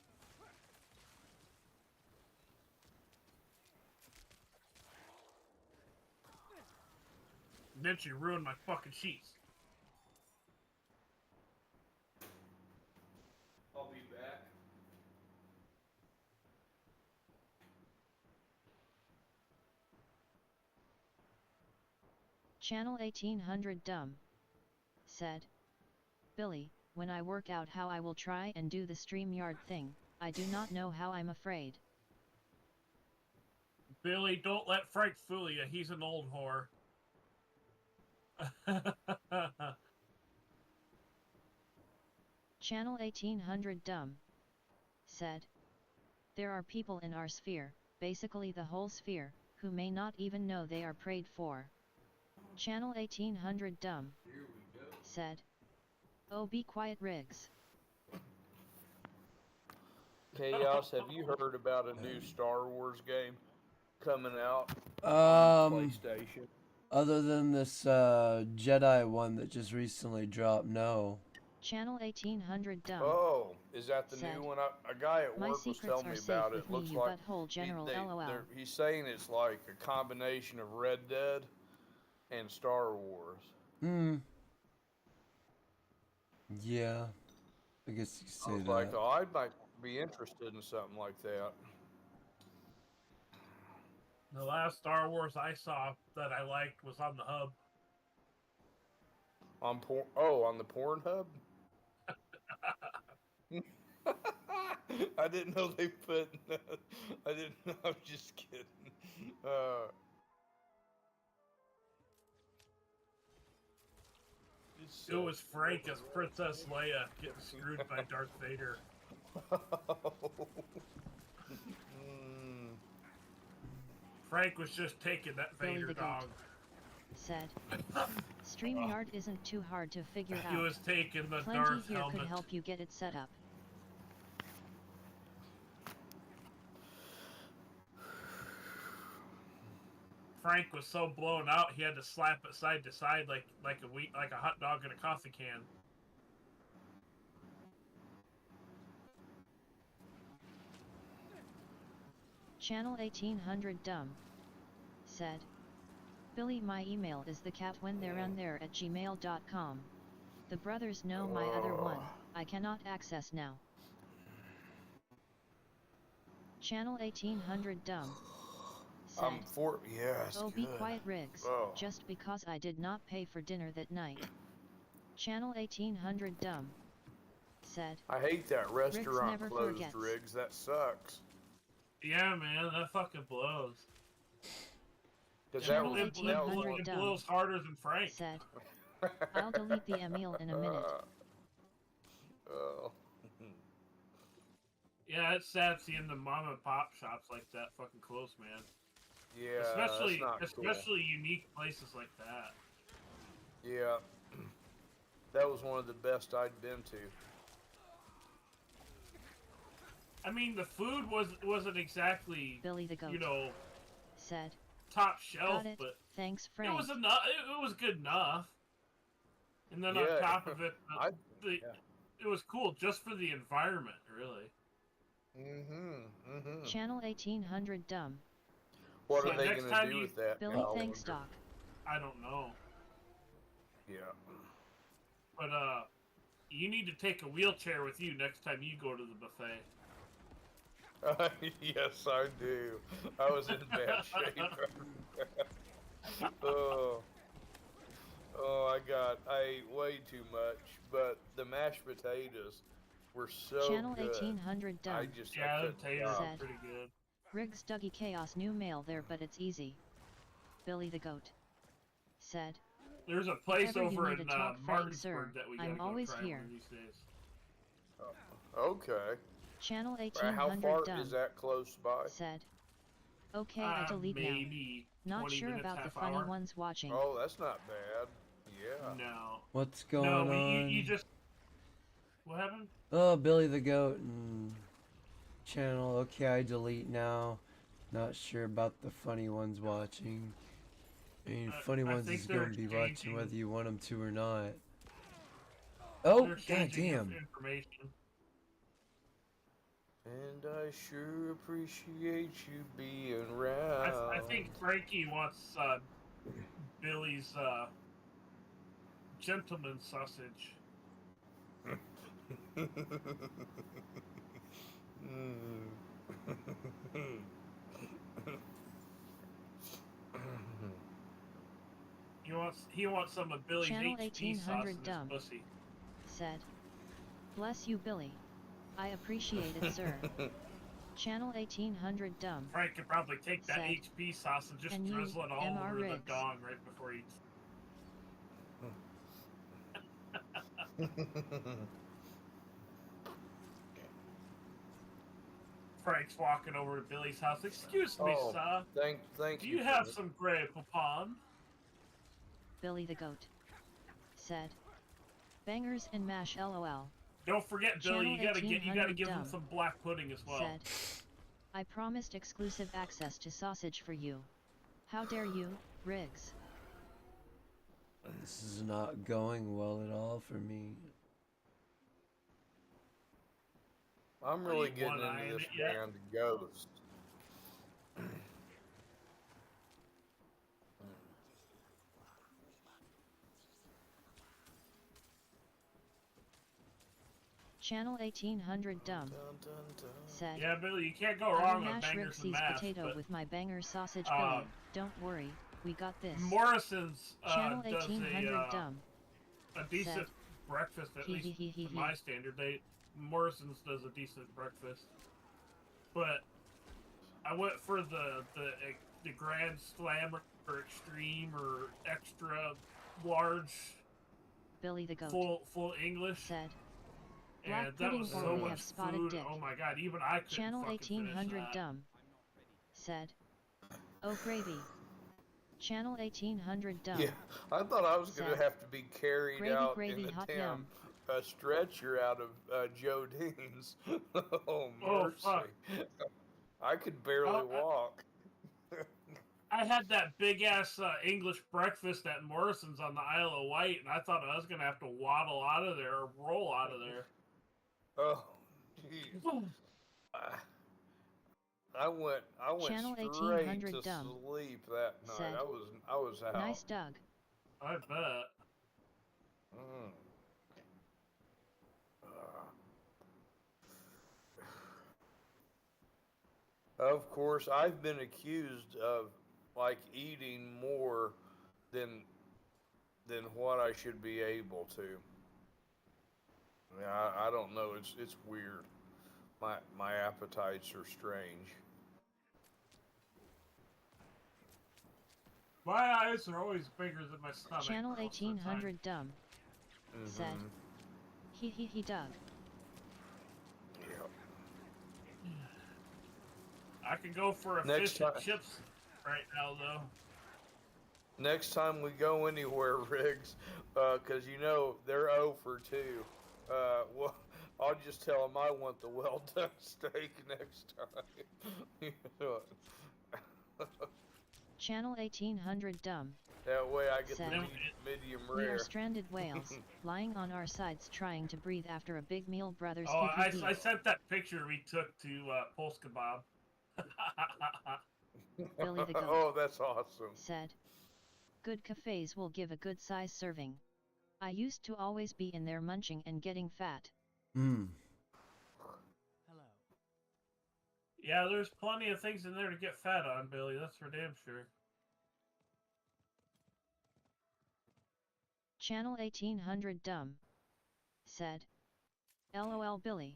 [SPEAKER 3] And then she ruined my fucking sheets.
[SPEAKER 5] I'll be back.
[SPEAKER 2] Channel 1800 Dumb said, Billy, when I work out how I will try and do the StreamYard thing, I do not know how. I'm afraid.
[SPEAKER 3] Billy, don't let Frank fool you. He's an old whore.
[SPEAKER 2] Channel 1800 Dumb said, there are people in our sphere, basically the whole sphere, who may not even know they are prayed for. Channel 1800 Dumb
[SPEAKER 5] Here we go.
[SPEAKER 2] said, oh, be quiet, Riggs.
[SPEAKER 4] Chaos, have you heard about a new Star Wars game coming out on PlayStation?
[SPEAKER 1] Other than this Jedi one that just recently dropped, no.
[SPEAKER 2] Channel 1800 Dumb
[SPEAKER 4] Oh, is that the
[SPEAKER 2] said,
[SPEAKER 4] new one? A guy at
[SPEAKER 2] my
[SPEAKER 4] work was
[SPEAKER 2] secrets
[SPEAKER 4] telling
[SPEAKER 2] are
[SPEAKER 4] me
[SPEAKER 2] safe
[SPEAKER 4] about it.
[SPEAKER 2] with me,
[SPEAKER 4] Looks
[SPEAKER 2] you
[SPEAKER 4] like
[SPEAKER 2] butthole general, lol.
[SPEAKER 4] he's saying it's like a combination of Red Dead and Star Wars.
[SPEAKER 1] Yeah. I guess you could say
[SPEAKER 4] I was
[SPEAKER 1] that.
[SPEAKER 4] like, oh, I might be interested in something like that.
[SPEAKER 3] The last Star Wars I saw that I liked was on the Hub.
[SPEAKER 4] On the Pornhub? I didn't know they put. I didn't know. I'm just kidding.
[SPEAKER 3] It was Frank as Princess Leia getting screwed by Darth Vader. Frank was just taking that
[SPEAKER 2] Billy
[SPEAKER 3] Vader
[SPEAKER 2] the
[SPEAKER 3] dog.
[SPEAKER 2] Goat said, StreamYard isn't too hard to figure out.
[SPEAKER 3] He was taking the
[SPEAKER 2] Plenty
[SPEAKER 3] Darth
[SPEAKER 2] here
[SPEAKER 3] helmet.
[SPEAKER 2] could help you get it set up.
[SPEAKER 3] Frank was so blown out he had to slap it side to side like a hot dog in a coffee can.
[SPEAKER 2] Channel 1800 Dumb said, Billy, my email is thecatwhenthereandthere@gmail.com. The brothers know my other one, I cannot access now. Channel 1800 Dumb said,
[SPEAKER 4] Yes.
[SPEAKER 2] oh,
[SPEAKER 4] good.
[SPEAKER 2] be quiet, Riggs,
[SPEAKER 4] Oh.
[SPEAKER 2] just because I did not pay for dinner that night. Channel 1800 Dumb said,
[SPEAKER 4] I hate that restaurant
[SPEAKER 2] never
[SPEAKER 4] closed,
[SPEAKER 2] forgets.
[SPEAKER 4] Riggs. That sucks.
[SPEAKER 3] Yeah, man, that fucking blows.
[SPEAKER 4] Because
[SPEAKER 2] Channel
[SPEAKER 3] It
[SPEAKER 2] 1800 Dumb
[SPEAKER 3] blows harder than Frank.
[SPEAKER 2] said, I'll delete the email in a minute.
[SPEAKER 4] Oh.
[SPEAKER 3] Yeah, it's sad seeing the mom and pop shops like that fucking close, man.
[SPEAKER 4] Yeah,
[SPEAKER 3] especially
[SPEAKER 4] that's not cool.
[SPEAKER 3] unique places like that.
[SPEAKER 4] Yeah, that was one of the best I'd been to.
[SPEAKER 3] I mean, the food wasn't exactly
[SPEAKER 2] Billy the Goat said,
[SPEAKER 3] top shelf,
[SPEAKER 2] got it,
[SPEAKER 3] but
[SPEAKER 2] thanks, Frank.
[SPEAKER 3] it was enough. It was good enough. And then on top of it, it was cool just for the environment, really.
[SPEAKER 2] Channel 1800 Dumb.
[SPEAKER 4] What
[SPEAKER 3] So
[SPEAKER 4] are they
[SPEAKER 3] next
[SPEAKER 4] going to
[SPEAKER 3] time
[SPEAKER 4] do
[SPEAKER 3] you-
[SPEAKER 4] with that?
[SPEAKER 2] Billy, thanks, Doc.
[SPEAKER 3] I don't know,
[SPEAKER 4] Yeah.
[SPEAKER 3] but you need to take a wheelchair with you next time you go to the buffet.
[SPEAKER 4] Yes, I do. I was in bad shape. I ate way too much, but the mashed potatoes were so
[SPEAKER 2] Channel
[SPEAKER 4] good.
[SPEAKER 2] 1800 Dumb
[SPEAKER 3] The potatoes are
[SPEAKER 2] said,
[SPEAKER 3] pretty good.
[SPEAKER 2] Riggs Dougie Chaos new mail there, but it's easy. Billy the Goat said,
[SPEAKER 3] There's a place
[SPEAKER 2] Whenever you
[SPEAKER 3] over
[SPEAKER 2] need
[SPEAKER 3] in
[SPEAKER 2] to talk Frank,
[SPEAKER 3] Martinsburg
[SPEAKER 2] sir,
[SPEAKER 3] that we gotta
[SPEAKER 2] I'm
[SPEAKER 3] go
[SPEAKER 2] always
[SPEAKER 3] try
[SPEAKER 2] here.
[SPEAKER 3] one of these days.
[SPEAKER 4] Okay.
[SPEAKER 2] Channel
[SPEAKER 4] How
[SPEAKER 2] 1800
[SPEAKER 4] far
[SPEAKER 2] Dumb
[SPEAKER 4] is that close by?
[SPEAKER 2] said, okay, I delete
[SPEAKER 3] maybe
[SPEAKER 2] now. Not
[SPEAKER 3] 20
[SPEAKER 2] sure
[SPEAKER 3] minutes,
[SPEAKER 2] about the
[SPEAKER 3] half
[SPEAKER 2] funny
[SPEAKER 3] hour.
[SPEAKER 2] ones watching.
[SPEAKER 4] Oh, that's not bad. Yeah.
[SPEAKER 3] No.
[SPEAKER 1] What's going
[SPEAKER 3] No,
[SPEAKER 1] on?
[SPEAKER 3] you just... What happened?
[SPEAKER 1] Oh, Billy the Goat and channel. Okay, I delete now. Not sure about the funny ones watching. I mean, funny
[SPEAKER 3] I
[SPEAKER 1] ones
[SPEAKER 3] think
[SPEAKER 1] is
[SPEAKER 3] they're
[SPEAKER 1] going to be watching
[SPEAKER 3] exchanging-
[SPEAKER 1] whether you want them to or not. Oh,
[SPEAKER 3] They're changing
[SPEAKER 1] goddamn.
[SPEAKER 3] information.
[SPEAKER 4] And I sure appreciate you being around.
[SPEAKER 3] I think Frankie wants Billy's gentleman sausage. He wants some of Billy's
[SPEAKER 2] Channel
[SPEAKER 3] HP sauce
[SPEAKER 2] 1800
[SPEAKER 3] in his
[SPEAKER 2] dumb.
[SPEAKER 3] pussy.
[SPEAKER 2] Said. Bless you, Billy. I appreciate it, sir. Channel 1800 dumb.
[SPEAKER 3] Frank could probably take that
[SPEAKER 2] Said.
[SPEAKER 3] HP sauce and just
[SPEAKER 2] And you,
[SPEAKER 3] drizzle it all
[SPEAKER 2] MR
[SPEAKER 3] over the
[SPEAKER 2] Riggs.
[SPEAKER 3] dong right before he. Frank's walking over to Billy's house. Excuse me,
[SPEAKER 4] Oh,
[SPEAKER 3] sir.
[SPEAKER 4] thank
[SPEAKER 3] Do
[SPEAKER 4] you.
[SPEAKER 3] you have some Grey Poupon?
[SPEAKER 2] Billy the goat. Said. Bangers and mash LOL.
[SPEAKER 3] Don't forget, Billy.
[SPEAKER 2] Channel
[SPEAKER 3] You gotta give him
[SPEAKER 2] dumb.
[SPEAKER 3] some black pudding as well.
[SPEAKER 2] Said. I promised exclusive access to sausage for you. How dare you, Riggs?
[SPEAKER 1] This is not going well at all for me.
[SPEAKER 4] I'm
[SPEAKER 3] Are
[SPEAKER 4] really
[SPEAKER 3] you
[SPEAKER 4] getting
[SPEAKER 3] one-eyeing
[SPEAKER 4] into this
[SPEAKER 3] it yet?
[SPEAKER 4] band of Ghost.
[SPEAKER 2] Channel 1800 dumb.
[SPEAKER 4] Dun, dun, dun.
[SPEAKER 2] Said.
[SPEAKER 3] Yeah, Billy, you can't go
[SPEAKER 2] I will
[SPEAKER 3] wrong with
[SPEAKER 2] mash
[SPEAKER 3] bangers and
[SPEAKER 2] Riggsy's
[SPEAKER 3] mash.
[SPEAKER 2] potato
[SPEAKER 3] But
[SPEAKER 2] with my banger sausage,
[SPEAKER 3] um,
[SPEAKER 2] Billy. Don't worry, we got this.
[SPEAKER 3] Morrison's
[SPEAKER 2] Channel
[SPEAKER 3] does
[SPEAKER 2] 1800 dumb.
[SPEAKER 3] a decent
[SPEAKER 2] Said.
[SPEAKER 3] breakfast, at least to my standard. Morrison's does a decent breakfast, but I went for the Grand Slam or Extreme or Extra Large
[SPEAKER 2] Billy the goat.
[SPEAKER 3] full English.
[SPEAKER 2] Said.
[SPEAKER 3] And
[SPEAKER 2] Black
[SPEAKER 3] that
[SPEAKER 2] pudding
[SPEAKER 3] was
[SPEAKER 2] or
[SPEAKER 3] so
[SPEAKER 2] we
[SPEAKER 3] much
[SPEAKER 2] have spotted
[SPEAKER 3] food.
[SPEAKER 2] dick.
[SPEAKER 3] Oh my god, even I couldn't
[SPEAKER 2] Channel
[SPEAKER 3] fucking finish
[SPEAKER 2] 1800
[SPEAKER 3] that.
[SPEAKER 2] dumb. Said. Oh gravy. Channel 1800 dumb.
[SPEAKER 4] Yeah, I thought I was going to
[SPEAKER 2] Said.
[SPEAKER 4] have to be carried
[SPEAKER 2] Gravy,
[SPEAKER 4] out
[SPEAKER 2] gravy,
[SPEAKER 4] in a
[SPEAKER 2] hot
[SPEAKER 4] damn
[SPEAKER 2] yum.
[SPEAKER 4] stretcher out of Joe Dean's. Oh,
[SPEAKER 3] Oh,
[SPEAKER 4] mercy.
[SPEAKER 3] fuck.
[SPEAKER 4] I could barely walk.
[SPEAKER 3] I had that big ass English breakfast at Morrison's on the Isle of Wight, and I thought I was gonna have to waddle out of there or roll out of there.
[SPEAKER 4] Oh, jeez. I went
[SPEAKER 2] Channel
[SPEAKER 4] straight
[SPEAKER 2] 1800
[SPEAKER 4] to
[SPEAKER 2] dumb.
[SPEAKER 4] sleep that night.
[SPEAKER 2] Said.
[SPEAKER 4] I was out.
[SPEAKER 2] Nice Doug.
[SPEAKER 3] I bet.
[SPEAKER 4] Mm. Of course, I've been accused of like eating more than what I should be able to. Yeah, I don't know. It's weird. My appetites are strange.
[SPEAKER 3] My eyes are always bigger than my stomach.
[SPEAKER 2] Channel
[SPEAKER 3] most of the time.
[SPEAKER 2] 1800 dumb. Said. He Doug.
[SPEAKER 4] Yep.
[SPEAKER 3] I could go for a
[SPEAKER 4] Next
[SPEAKER 3] fish and
[SPEAKER 4] time-
[SPEAKER 3] chips right now, though.
[SPEAKER 4] Next time we go anywhere, Riggs, because you know they're 0 for 2. Well, I'll just tell them I want the well done steak next time.
[SPEAKER 2] Channel 1800 dumb.
[SPEAKER 4] That way I get
[SPEAKER 2] Said.
[SPEAKER 4] the medium
[SPEAKER 2] We
[SPEAKER 4] rare.
[SPEAKER 2] are stranded whales, lying on our sides trying to breathe after a big meal, brothers.
[SPEAKER 3] Oh, I
[SPEAKER 2] PPP.
[SPEAKER 3] sent that picture we took to Pulse Kebab.
[SPEAKER 2] Billy the goat.
[SPEAKER 4] Oh, that's awesome.
[SPEAKER 2] Said. Good cafes will give a good size serving. I used to always be in there munching and getting fat.
[SPEAKER 3] Yeah, there's plenty of things in there to get fat on, Billy. That's for damn sure.
[SPEAKER 2] Channel 1800 dumb. Said. LOL Billy.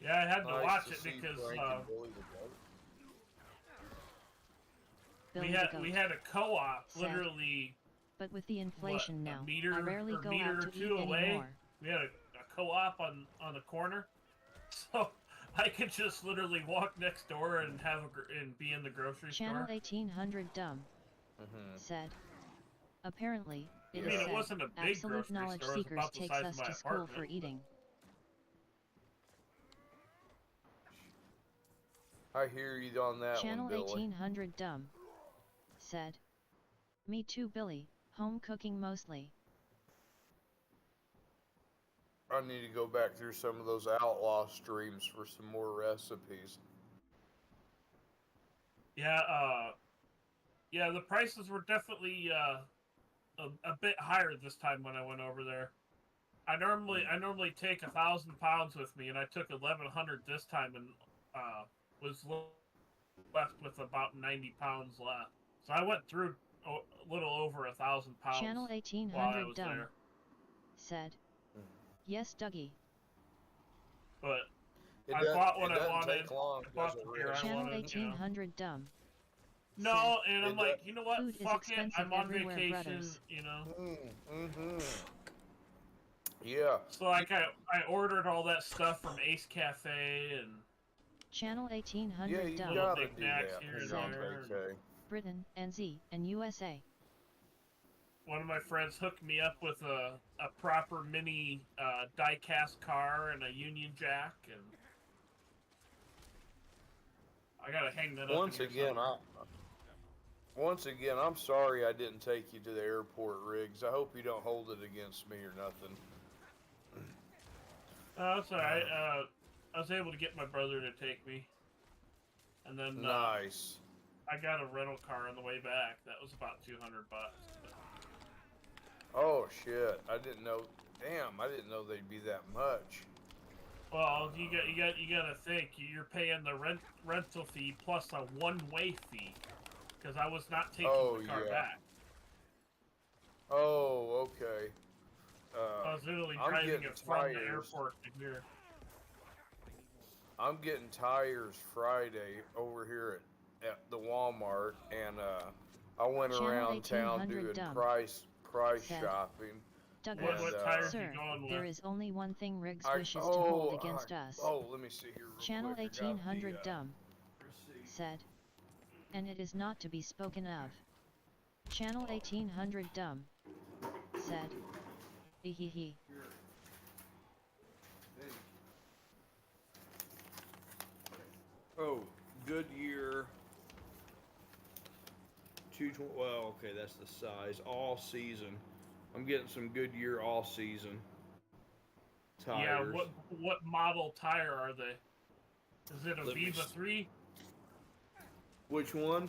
[SPEAKER 3] Yeah, I had to
[SPEAKER 4] Nice
[SPEAKER 3] watch
[SPEAKER 4] to
[SPEAKER 3] it
[SPEAKER 4] see
[SPEAKER 3] because
[SPEAKER 4] Frank and Billy the goat.
[SPEAKER 2] Billy
[SPEAKER 3] we
[SPEAKER 2] the
[SPEAKER 3] had
[SPEAKER 2] goat.
[SPEAKER 3] we had a co-op
[SPEAKER 2] Said.
[SPEAKER 3] literally
[SPEAKER 2] But with the inflation now,
[SPEAKER 3] a meter,
[SPEAKER 2] I rarely
[SPEAKER 3] or
[SPEAKER 2] go
[SPEAKER 3] meter
[SPEAKER 2] out
[SPEAKER 3] or
[SPEAKER 2] to
[SPEAKER 3] two
[SPEAKER 2] eat
[SPEAKER 3] away.
[SPEAKER 2] anymore.
[SPEAKER 3] We had a co-op on the corner, so I could just literally walk next door and and be in the grocery
[SPEAKER 2] Channel
[SPEAKER 3] store.
[SPEAKER 2] 1800 dumb. Said. Apparently, it
[SPEAKER 3] I mean,
[SPEAKER 2] is
[SPEAKER 3] it
[SPEAKER 2] said,
[SPEAKER 3] wasn't a big
[SPEAKER 2] absolute
[SPEAKER 3] grocery
[SPEAKER 2] knowledge
[SPEAKER 3] store, it was
[SPEAKER 2] seekers
[SPEAKER 3] about the
[SPEAKER 2] takes
[SPEAKER 3] size
[SPEAKER 2] us
[SPEAKER 3] of my
[SPEAKER 2] to school for
[SPEAKER 3] apartment.
[SPEAKER 2] eating.
[SPEAKER 4] I hear you on that
[SPEAKER 2] Channel
[SPEAKER 4] one, Billy.
[SPEAKER 2] 1800 Dumb said, "Me too, Billy, home cooking mostly."
[SPEAKER 4] I need to go back through some of those outlaw streams for some more recipes.
[SPEAKER 3] Yeah, yeah, the prices were definitely a bit higher this time when I went over there. I normally take 1,000 pounds with me, and I took 1,100 this time, and was left with about 90 pounds left. So I went through a little over 1,000 pounds
[SPEAKER 2] Channel
[SPEAKER 3] while I
[SPEAKER 2] 1800
[SPEAKER 3] was
[SPEAKER 2] Dumb
[SPEAKER 3] there.
[SPEAKER 2] said, "Yes, Dougie."
[SPEAKER 3] But
[SPEAKER 4] It
[SPEAKER 3] I
[SPEAKER 4] doesn't,
[SPEAKER 3] bought what
[SPEAKER 4] it
[SPEAKER 3] I
[SPEAKER 4] doesn't
[SPEAKER 3] wanted.
[SPEAKER 4] take long,
[SPEAKER 3] I
[SPEAKER 4] does
[SPEAKER 3] bought
[SPEAKER 4] it,
[SPEAKER 3] the beer
[SPEAKER 4] Rich?
[SPEAKER 3] I
[SPEAKER 2] Channel
[SPEAKER 3] wanted.
[SPEAKER 2] 1800 Dumb
[SPEAKER 3] No,
[SPEAKER 2] said,
[SPEAKER 3] and I'm
[SPEAKER 4] It
[SPEAKER 3] like,
[SPEAKER 4] does.
[SPEAKER 3] you know what?
[SPEAKER 2] "Food is
[SPEAKER 3] Fuck it.
[SPEAKER 2] expensive
[SPEAKER 3] I'm on
[SPEAKER 2] everywhere,
[SPEAKER 3] vacation.
[SPEAKER 2] brothers."
[SPEAKER 3] You know.
[SPEAKER 4] Mm-hmm. Yeah.
[SPEAKER 3] So like I ordered all that stuff from Ace Cafe and
[SPEAKER 2] Channel
[SPEAKER 4] Yeah,
[SPEAKER 2] 1800
[SPEAKER 4] you
[SPEAKER 2] Dumb
[SPEAKER 3] little
[SPEAKER 4] gotta do
[SPEAKER 3] knickknacks
[SPEAKER 4] that
[SPEAKER 3] here
[SPEAKER 4] when
[SPEAKER 3] and
[SPEAKER 4] you're on
[SPEAKER 2] said,
[SPEAKER 3] there.
[SPEAKER 4] vacay.
[SPEAKER 2] "Britain, NZ, and USA."
[SPEAKER 3] One of my friends hooked me up with a proper mini die-cast car and a Union Jack, and I gotta hang that up
[SPEAKER 4] Once
[SPEAKER 3] in here
[SPEAKER 4] again,
[SPEAKER 3] somewhere.
[SPEAKER 4] Once again, I'm sorry I didn't take you to the airport, Riggs. I hope you don't hold it against me or nothing.
[SPEAKER 3] That's alright. I was able to get my brother to take me, and then
[SPEAKER 4] Nice.
[SPEAKER 3] I got a rental car on the way back. That was about $200.
[SPEAKER 4] Oh shit! I didn't know. Damn, I didn't know they'd be that much.
[SPEAKER 3] Well, you gotta think you're paying the rental fee plus a one-way fee, because I was not taking the car back.
[SPEAKER 4] Oh, okay.
[SPEAKER 3] I was literally
[SPEAKER 4] I'm
[SPEAKER 3] driving
[SPEAKER 4] getting
[SPEAKER 3] it from the
[SPEAKER 4] tires.
[SPEAKER 3] airport to here.
[SPEAKER 4] I'm getting tires Friday over here at the Walmart, and I went
[SPEAKER 2] Channel
[SPEAKER 4] around town
[SPEAKER 2] 1800
[SPEAKER 4] doing
[SPEAKER 2] Dumb
[SPEAKER 4] price
[SPEAKER 2] said,
[SPEAKER 4] shopping.
[SPEAKER 2] "Douglas,
[SPEAKER 3] What tires
[SPEAKER 2] sir,
[SPEAKER 3] you going
[SPEAKER 2] there
[SPEAKER 3] with?
[SPEAKER 2] is only one thing Riggs wishes to hold against us."
[SPEAKER 4] Let me see here real
[SPEAKER 2] Channel
[SPEAKER 4] quick.
[SPEAKER 2] 1800
[SPEAKER 4] I got
[SPEAKER 2] Dumb
[SPEAKER 4] the receipt.
[SPEAKER 2] said, "And it is not to be spoken of." Channel 1800 Dumb said, "Hehehe."
[SPEAKER 5] Oh, Goodyear. Well, okay, that's the size. All season. I'm getting some Goodyear all season tires.
[SPEAKER 3] Yeah, what model tire are they? Is it a
[SPEAKER 5] Let me
[SPEAKER 3] Viva
[SPEAKER 5] s-
[SPEAKER 3] 3?
[SPEAKER 5] Which one?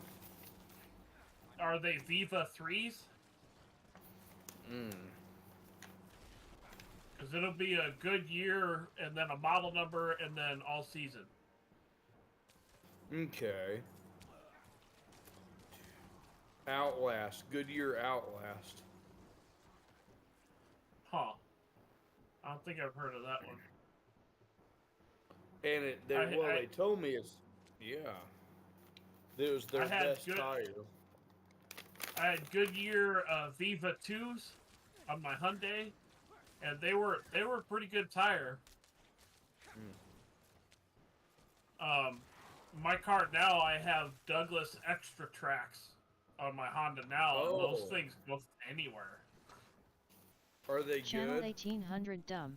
[SPEAKER 3] Are they Viva 3s? Because it'll be a good year, and then a model number, and then all season.
[SPEAKER 5] Okay. Outlast. Goodyear Outlast.
[SPEAKER 3] Huh. I don't think I've heard of that one.
[SPEAKER 5] And they told me it's, yeah. It was their best tire.
[SPEAKER 3] I had Goodyear Viva 2s on my Hyundai, and they were a pretty good tire. My car now, I have Douglas Extra Tracks on my Honda now, and those things go anywhere.
[SPEAKER 5] Are they
[SPEAKER 2] Channel
[SPEAKER 5] good?
[SPEAKER 2] 1800 Dumb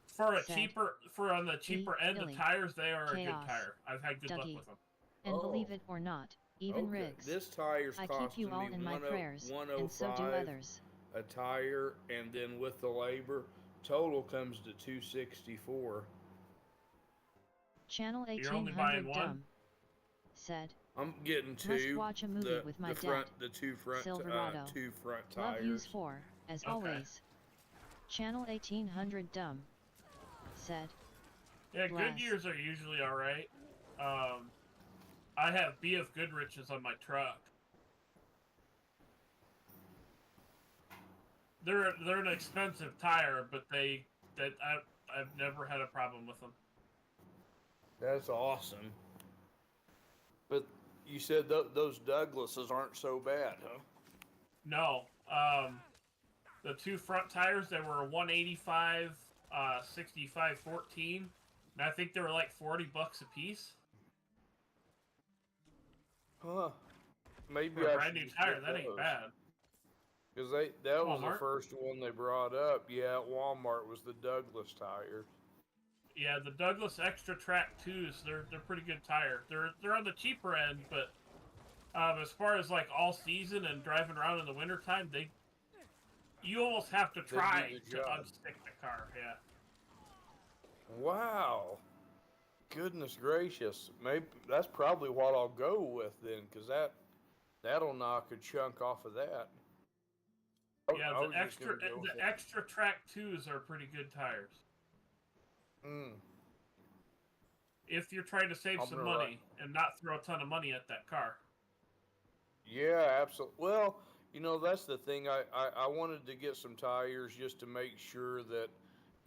[SPEAKER 3] For a
[SPEAKER 2] said,
[SPEAKER 3] on the cheaper end
[SPEAKER 2] Billy,
[SPEAKER 3] of tires, they are
[SPEAKER 2] Chaos,
[SPEAKER 3] a good tire. I've had good luck
[SPEAKER 2] Dougie,
[SPEAKER 3] with them.
[SPEAKER 2] and believe it or not, even Riggs,
[SPEAKER 5] This tire's
[SPEAKER 2] I
[SPEAKER 5] costing
[SPEAKER 2] keep you all
[SPEAKER 5] me
[SPEAKER 2] in my prayers, and so do
[SPEAKER 5] 105
[SPEAKER 2] others.
[SPEAKER 5] a tire, and then with the labor, total comes to 264.
[SPEAKER 2] Channel
[SPEAKER 3] You're only buying
[SPEAKER 2] 1800
[SPEAKER 3] one?
[SPEAKER 2] Dumb said,
[SPEAKER 5] I'm getting
[SPEAKER 2] "Must
[SPEAKER 5] two.
[SPEAKER 2] watch a movie with my dad.
[SPEAKER 5] The two front
[SPEAKER 2] Silverado.
[SPEAKER 5] tires.
[SPEAKER 2] Love yous for, as
[SPEAKER 3] Okay.
[SPEAKER 2] always." Channel 1800 Dumb said,
[SPEAKER 3] Yeah,
[SPEAKER 2] Bless.
[SPEAKER 3] Goodyears are usually alright. I have BF Goodrich's on my truck. They're an expensive tire, but I've never had a problem with them.
[SPEAKER 5] That's awesome. But you said those Douglases aren't so bad, huh?
[SPEAKER 3] No, the two front tires, they were 185, 65, 14, and I think they were like $40 a piece.
[SPEAKER 5] Huh. Maybe
[SPEAKER 3] For a
[SPEAKER 5] I
[SPEAKER 3] brand
[SPEAKER 5] should
[SPEAKER 3] new
[SPEAKER 5] just
[SPEAKER 3] tire,
[SPEAKER 5] get
[SPEAKER 3] that ain't
[SPEAKER 5] those.
[SPEAKER 3] bad.
[SPEAKER 4] Because that was the
[SPEAKER 3] Walmart?
[SPEAKER 4] first one they brought up. Yeah, at Walmart was the Douglas tire.
[SPEAKER 3] Yeah, the Douglas Extra Track 2s, they're pretty good tire. They're on the cheaper end, but as far as like all season and driving around in the wintertime, you almost have to try
[SPEAKER 4] the
[SPEAKER 3] to
[SPEAKER 4] job.
[SPEAKER 3] unstick the car. Yeah.
[SPEAKER 4] Wow. Goodness gracious. Maybe that's probably what I'll go with then, because that'll knock a chunk off of that.
[SPEAKER 3] Yeah,
[SPEAKER 4] I was just gonna go with
[SPEAKER 3] the Extra Track 2s are pretty good tires.
[SPEAKER 4] Mm.
[SPEAKER 3] If you're trying to save
[SPEAKER 4] I'm
[SPEAKER 3] some
[SPEAKER 4] gonna
[SPEAKER 3] money and not throw a ton of money at that car.
[SPEAKER 4] Yeah, absolutely. Well, that's the thing. I wanted to get some tires just to make sure that,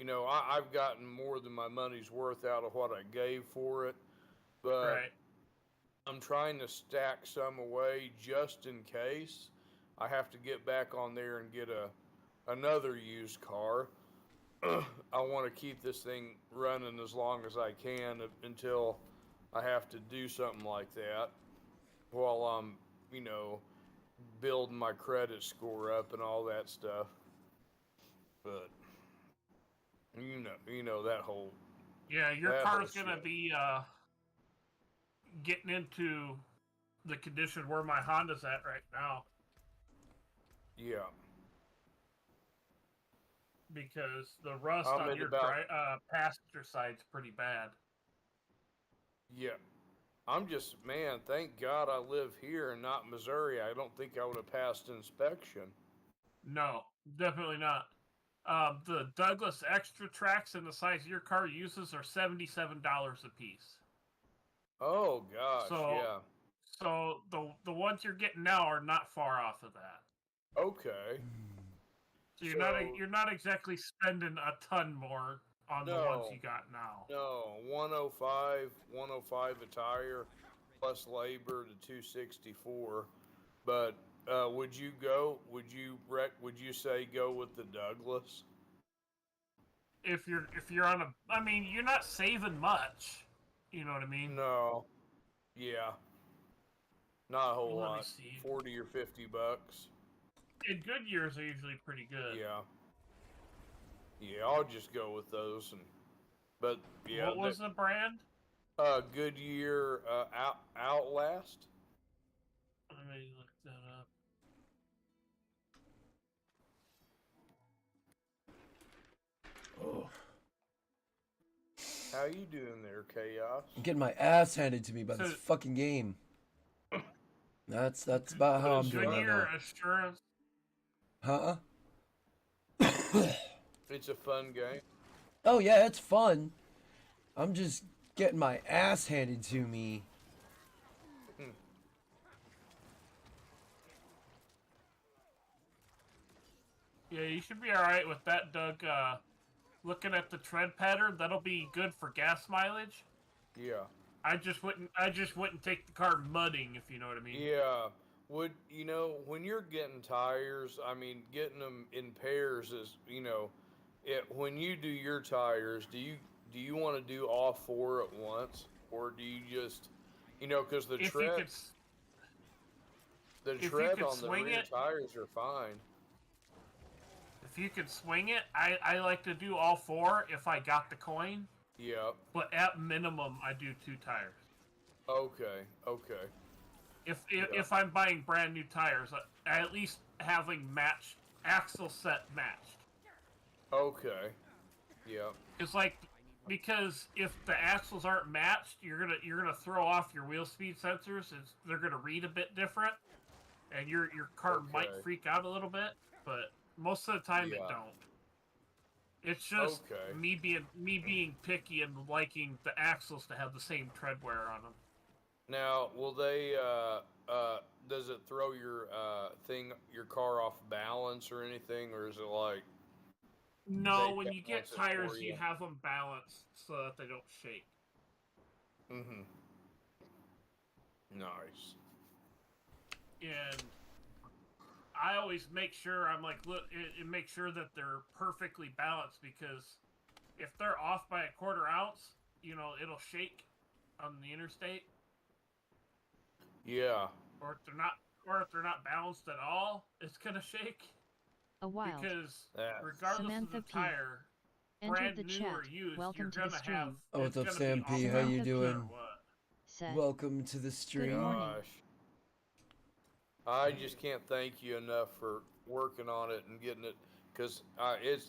[SPEAKER 4] I've gotten more than my money's worth out of what I gave for it. But
[SPEAKER 3] Right.
[SPEAKER 4] I'm trying to stack some away just in case I have to get back on there and get another used car. I want to keep this thing running as long as I can until I have to do something like that while I'm, building my credit score up and all that stuff. But that whole
[SPEAKER 3] Yeah, your
[SPEAKER 4] that whole
[SPEAKER 3] car's gonna
[SPEAKER 4] shit.
[SPEAKER 3] be getting into the condition where my Honda's at right now.
[SPEAKER 4] Yeah.
[SPEAKER 3] Because the rust
[SPEAKER 4] I'm
[SPEAKER 3] on
[SPEAKER 4] at
[SPEAKER 3] your
[SPEAKER 4] about
[SPEAKER 3] passenger side's pretty bad.
[SPEAKER 4] yeah. I'm just man, thank God I live here and not Missouri. I don't think I would have passed inspection.
[SPEAKER 3] No, definitely not. The Douglas Extra Tracks and the size your car uses are $77 a piece.
[SPEAKER 4] Oh gosh,
[SPEAKER 3] So,
[SPEAKER 4] yeah.
[SPEAKER 3] the ones you're getting now are not far off of that.
[SPEAKER 4] Okay.
[SPEAKER 3] So
[SPEAKER 4] So
[SPEAKER 3] you're not exactly spending a ton more on the ones
[SPEAKER 4] no,
[SPEAKER 3] you got now.
[SPEAKER 4] no, 105 a tire plus labor to 264. But would you go? Would you say go with the Douglas?
[SPEAKER 3] If you're on a, I mean, you're not saving much. You know what I mean?
[SPEAKER 4] No. Yeah. Not a whole
[SPEAKER 3] Let me
[SPEAKER 4] lot.
[SPEAKER 3] see.
[SPEAKER 4] 40 or 50 bucks.
[SPEAKER 3] And good years are usually pretty good.
[SPEAKER 4] Yeah. Yeah, I'll just go with those but yeah,
[SPEAKER 3] What was the brand?
[SPEAKER 4] Goodyear Outlast.
[SPEAKER 3] Let me look that up.
[SPEAKER 1] Oh.
[SPEAKER 4] How you doing there, Chaos?
[SPEAKER 1] I'm getting my ass handed to me by this
[SPEAKER 3] So-
[SPEAKER 1] fucking game. That's about how I'm doing right
[SPEAKER 3] Goodyear
[SPEAKER 1] now.
[SPEAKER 3] Assurance.
[SPEAKER 1] Huh?
[SPEAKER 4] It's a fun game.
[SPEAKER 1] Oh yeah, it's fun. I'm just getting my ass handed to me.
[SPEAKER 3] Yeah, you should be alright with that, Doug. Looking at the tread pattern, that'll be good for gas mileage.
[SPEAKER 4] Yeah.
[SPEAKER 3] I just wouldn't take the car mudding, if you know what I mean.
[SPEAKER 4] Yeah. When you're getting tires, I mean, getting them in pairs is, when you do your tires, do you want to do all four at once, or do you just, because the
[SPEAKER 3] If
[SPEAKER 4] tread
[SPEAKER 3] could
[SPEAKER 4] on the
[SPEAKER 3] swing
[SPEAKER 4] rear
[SPEAKER 3] it,
[SPEAKER 4] tires are fine.
[SPEAKER 3] if you could swing it, I like to do all four if I got the coin.
[SPEAKER 4] Yeah.
[SPEAKER 3] But at minimum, I do 2 tires.
[SPEAKER 4] Okay.
[SPEAKER 3] If I'm buying brand new tires, at least having matched axle set matched.
[SPEAKER 4] Okay. Yeah.
[SPEAKER 3] It's like, because if the axles aren't matched, you're gonna throw off your wheel speed sensors. They're gonna read a bit different, and your car might
[SPEAKER 4] Okay.
[SPEAKER 3] freak out a little bit. But most of the time,
[SPEAKER 4] Yeah.
[SPEAKER 3] it don't. It's just
[SPEAKER 4] Okay.
[SPEAKER 3] me being picky and liking the axles to have the same tread wear on them.
[SPEAKER 4] Now, will they? Does it throw your your car off balance or anything, or is it like?
[SPEAKER 3] No,
[SPEAKER 4] They
[SPEAKER 3] when you get
[SPEAKER 4] balance it for
[SPEAKER 3] tires,
[SPEAKER 4] you.
[SPEAKER 3] you have them balanced so that they don't shake.
[SPEAKER 4] Mm-hmm. Nice.
[SPEAKER 3] And I always make sure I'm like, look, and make sure that they're perfectly balanced, because if they're off by a quarter ounce, it'll shake on the interstate.
[SPEAKER 4] Yeah.
[SPEAKER 3] Or if they're not balanced at all, it's gonna shake.
[SPEAKER 2] A wild.
[SPEAKER 3] Because
[SPEAKER 4] Yeah.
[SPEAKER 3] regardless
[SPEAKER 2] Samantha
[SPEAKER 3] of the
[SPEAKER 2] P.
[SPEAKER 3] tire,
[SPEAKER 2] Entered
[SPEAKER 3] brand
[SPEAKER 2] the
[SPEAKER 3] new
[SPEAKER 2] chat.
[SPEAKER 3] or used,
[SPEAKER 2] Welcome
[SPEAKER 3] you're
[SPEAKER 2] to the
[SPEAKER 3] gonna have.
[SPEAKER 2] stream.
[SPEAKER 1] Oh,
[SPEAKER 3] it's
[SPEAKER 1] what's up,
[SPEAKER 3] gonna be
[SPEAKER 1] Sam P?
[SPEAKER 3] off
[SPEAKER 1] How
[SPEAKER 2] Samantha
[SPEAKER 1] you
[SPEAKER 3] no
[SPEAKER 2] P.
[SPEAKER 3] matter
[SPEAKER 1] doing?
[SPEAKER 3] what.
[SPEAKER 2] Said.
[SPEAKER 1] Welcome to the stream.
[SPEAKER 2] morning.
[SPEAKER 4] Gosh. I just can't thank you enough for working on it and getting it, because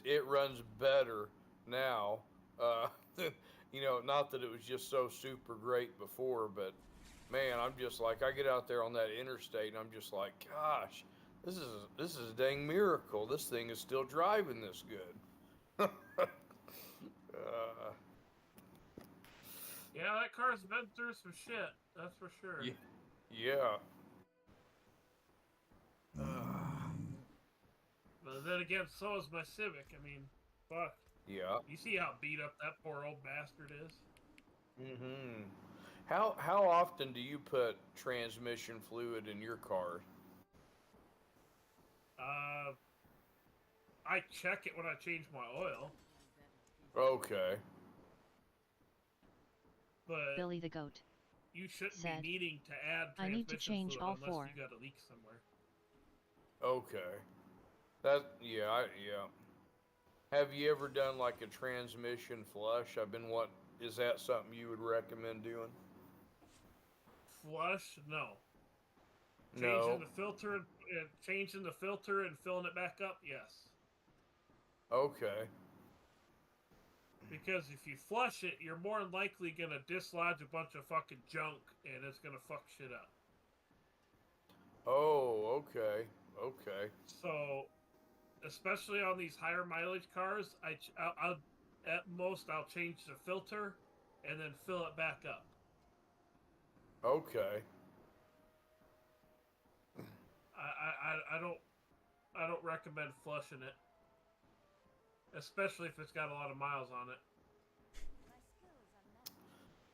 [SPEAKER 4] it runs better now. Not that it was just so super great before, but man, I'm just like, I get out there on that interstate and I'm just like, gosh, this is a dang miracle. This thing is still driving this good.
[SPEAKER 3] Yeah, that car's been through some shit. That's for sure.
[SPEAKER 4] Yeah.
[SPEAKER 3] But then again, so is my Civic. I mean, fuck.
[SPEAKER 4] Yeah.
[SPEAKER 3] You see how beat up that poor old bastard is?
[SPEAKER 4] Mm-hmm. How often do you put transmission fluid in your car?
[SPEAKER 3] I check it when I change my oil.
[SPEAKER 4] Okay.
[SPEAKER 3] But
[SPEAKER 2] Billy the Goat.
[SPEAKER 3] you shouldn't
[SPEAKER 2] said,
[SPEAKER 3] be needing to add
[SPEAKER 2] I need to
[SPEAKER 3] transmission
[SPEAKER 2] change
[SPEAKER 3] fluid
[SPEAKER 2] all
[SPEAKER 3] unless
[SPEAKER 2] 4.
[SPEAKER 3] you got a leak somewhere.
[SPEAKER 4] Okay. Yeah. Have you ever done like a transmission flush? Is that something you would recommend doing?
[SPEAKER 3] Flush? No.
[SPEAKER 4] No.
[SPEAKER 3] Changing the filter and filling it back up? Yes.
[SPEAKER 4] Okay.
[SPEAKER 3] Because if you flush it, you're more than likely gonna dislodge a bunch of fucking junk, and it's gonna fuck shit up.
[SPEAKER 4] Oh, okay.
[SPEAKER 3] So, especially on these higher mileage cars, I'll at most I'll change the filter, and then fill it back up.
[SPEAKER 4] Okay.
[SPEAKER 3] I don't recommend flushing it, especially if it's got a lot of miles on it.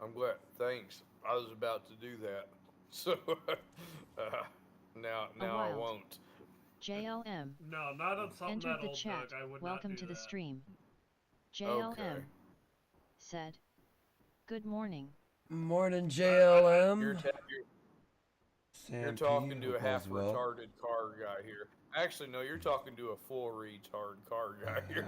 [SPEAKER 4] I'm glad. Thanks. I was about to do that. So now I won't.
[SPEAKER 2] JLM.
[SPEAKER 3] No, not on something
[SPEAKER 2] Entered
[SPEAKER 3] that
[SPEAKER 2] the
[SPEAKER 3] old,
[SPEAKER 2] chat.
[SPEAKER 3] Doug. I would
[SPEAKER 2] Welcome
[SPEAKER 3] not do
[SPEAKER 2] to the
[SPEAKER 3] that.
[SPEAKER 2] stream. JLM.
[SPEAKER 4] Okay.
[SPEAKER 2] Said. Good morning.
[SPEAKER 1] Morning, JLM.
[SPEAKER 4] You're talking to a half retarded car guy here. Actually, no, you're talking to a full retard car guy here.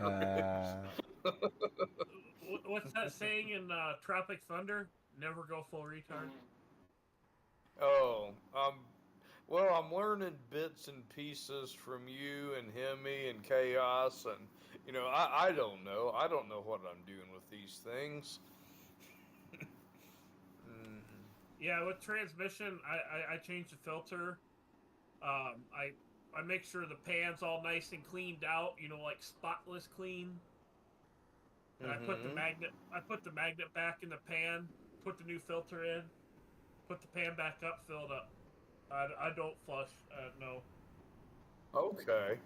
[SPEAKER 3] What's that saying in Tropic Thunder? Never go full retard.
[SPEAKER 4] Oh, well, I'm learning bits and pieces from you and Hemi and Chaos, and I don't know. I don't know what I'm doing with these things.
[SPEAKER 3] Yeah, with transmission, I change the filter. I make sure the pan's all nice and cleaned out. Like spotless clean. And I put the magnet back in the pan. Put the new filter in. Put the pan back up. Fill it up. I don't flush. No.
[SPEAKER 4] Okay.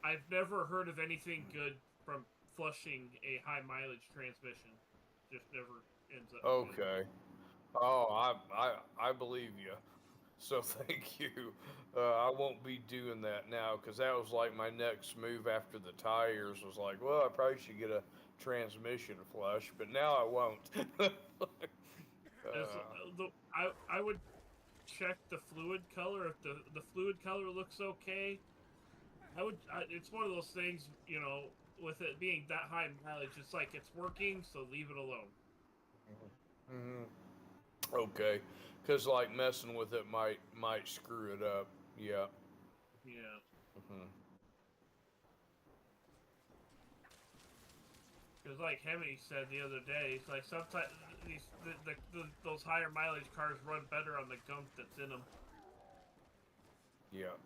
[SPEAKER 3] I've never heard of anything good from flushing a high mileage transmission. Just never ends up.
[SPEAKER 4] Okay.
[SPEAKER 3] Good.
[SPEAKER 4] Oh, I believe you. So thank you. I won't be doing that now, because that was like my next move after the tires was like, well, I probably should get a transmission flush, but now I won't.
[SPEAKER 3] I would check the fluid color. If the fluid color looks okay, it's one of those things, with it being that high mileage, it's like it's working, so leave it alone.
[SPEAKER 4] Okay, because like messing with it might screw it up. Yeah.
[SPEAKER 3] Because like Hemi said the other day, it's like sometimes those higher mileage cars run better on the gunk that's in them.
[SPEAKER 4] Yeah.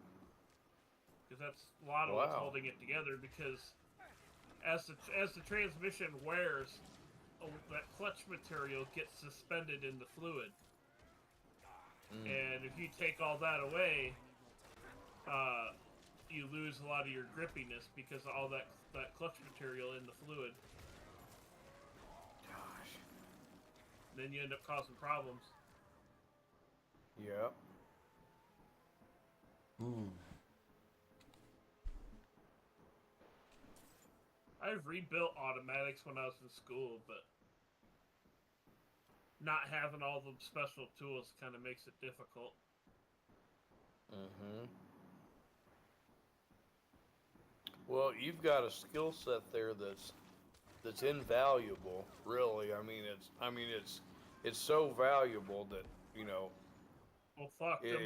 [SPEAKER 3] Because that's a lot of what's holding it together. Because as the transmission wears, that clutch material gets suspended in the fluid. And if you take all that away, you lose a lot of your grippiness because of all that clutch material in the fluid.
[SPEAKER 4] Gosh.
[SPEAKER 3] Then you end up causing problems.
[SPEAKER 4] Yep.
[SPEAKER 3] I've rebuilt automatics when I was in school, but not having all the special tools kind of makes it difficult.
[SPEAKER 4] Well, you've got a skill set there that's invaluable, really. It's so valuable that, you know,
[SPEAKER 3] Well, fuck
[SPEAKER 4] it, it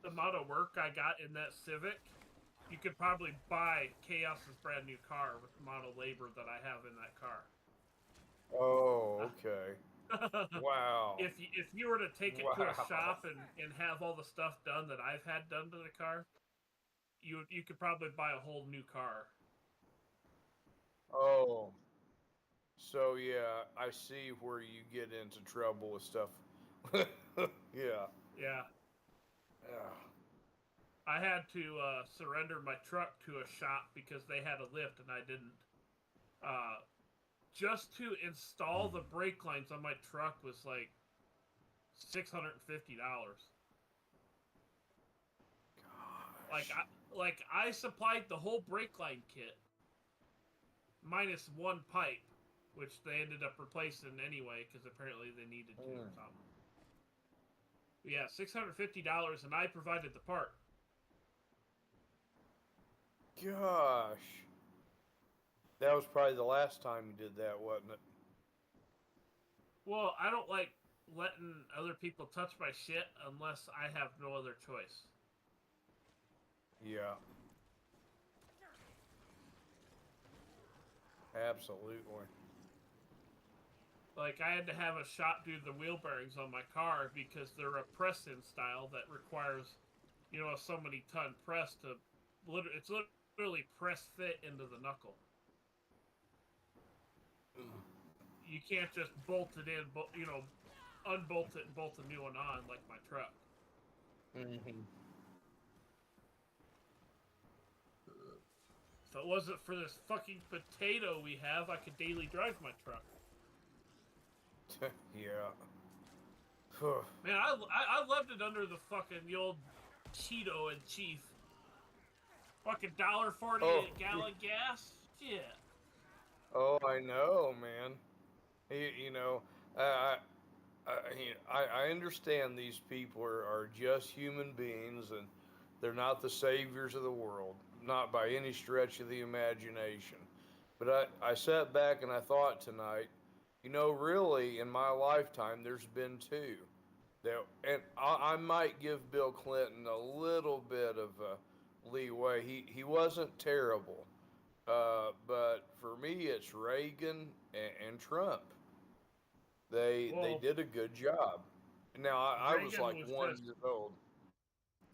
[SPEAKER 3] the amount of work I got in that Civic. You could probably buy Chaos's brand new car with the amount of labor that I have in that car.
[SPEAKER 4] oh, okay. Wow.
[SPEAKER 3] If you were to take it to a
[SPEAKER 4] Wow.
[SPEAKER 3] shop and have all the stuff done that I've had done to the car, you could probably buy a whole new car.
[SPEAKER 4] Oh, so yeah, I see where you get into trouble with stuff. Yeah.
[SPEAKER 3] Yeah,
[SPEAKER 4] Yeah.
[SPEAKER 3] I had to surrender my truck to a shop because they had a lift and I didn't. Uh, just to install the brake lines on my truck was like $650.
[SPEAKER 4] Gosh.
[SPEAKER 3] Like I supplied the whole brake line kit minus one pipe, which they ended up replacing anyway because apparently they needed to or something. But yeah, $650, and I provided the part.
[SPEAKER 4] Gosh. That was probably the last time you did that, wasn't it?
[SPEAKER 3] Well, I don't like letting other people touch my shit unless I have no other choice.
[SPEAKER 4] Yeah. Absolutely.
[SPEAKER 3] Like, I had to have a shop do the wheel bearings on my car because they're a press-in style that requires, a so many ton press to, it's literally press fit into the knuckle. You can't just bolt it in, unbolt it and bolt a new one on like my truck.
[SPEAKER 4] Mm-hmm.
[SPEAKER 3] If it wasn't for this fucking potato we have, I could daily drive my truck.
[SPEAKER 4] Yeah.
[SPEAKER 3] Man, I loved it under the old Cheeto and Chief. Fucking $1.48 a gallon gas? Shit.
[SPEAKER 4] Oh, I know, man. You know, I understand these people are just human beings and they're not the saviors of the world, not by any stretch of the imagination. But I sat back and I thought tonight, really in my lifetime, there's been two. And I might give Bill Clinton a little bit of leeway. He wasn't terrible. But for me, it's Reagan and Trump. They
[SPEAKER 3] Well,
[SPEAKER 4] did a good job. Now I was like 1 year old.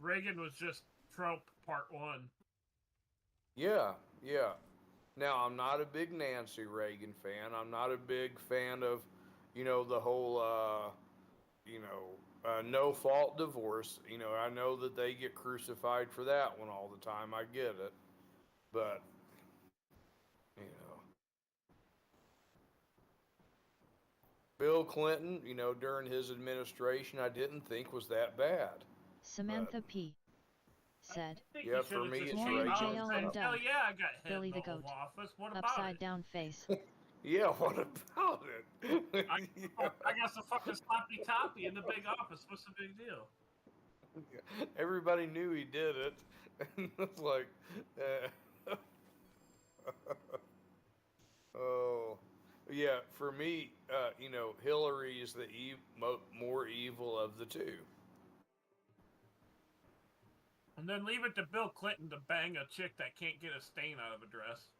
[SPEAKER 3] Reagan was just Trump Part 1.
[SPEAKER 4] Yeah, yeah. Now I'm not a big Nancy Reagan fan. I'm not a big fan of, the whole, no fault divorce. I know that they get crucified for that one all the time. I get it, but you know. Bill Clinton, during his administration, I didn't think was that bad.
[SPEAKER 2] Samantha
[SPEAKER 4] But,
[SPEAKER 2] P. said.
[SPEAKER 4] yeah, for me, it's
[SPEAKER 2] Morning,
[SPEAKER 4] Reagan.
[SPEAKER 2] JL and
[SPEAKER 3] Hell
[SPEAKER 2] Doug.
[SPEAKER 3] yeah, I got hit
[SPEAKER 2] Billy
[SPEAKER 3] in
[SPEAKER 2] the
[SPEAKER 3] the Oval
[SPEAKER 2] Goat.
[SPEAKER 3] Office. What about
[SPEAKER 2] Upside
[SPEAKER 3] it?
[SPEAKER 2] down face.
[SPEAKER 4] Yeah, what about it?
[SPEAKER 3] I got some fucking sloppy toppy in the big office. What's the big deal?
[SPEAKER 4] Everybody knew he did it. It's like, oh, yeah. For me, Hillary is the more evil of the two.
[SPEAKER 3] And then leave it to Bill Clinton to bang a chick that can't get a stain out of a dress.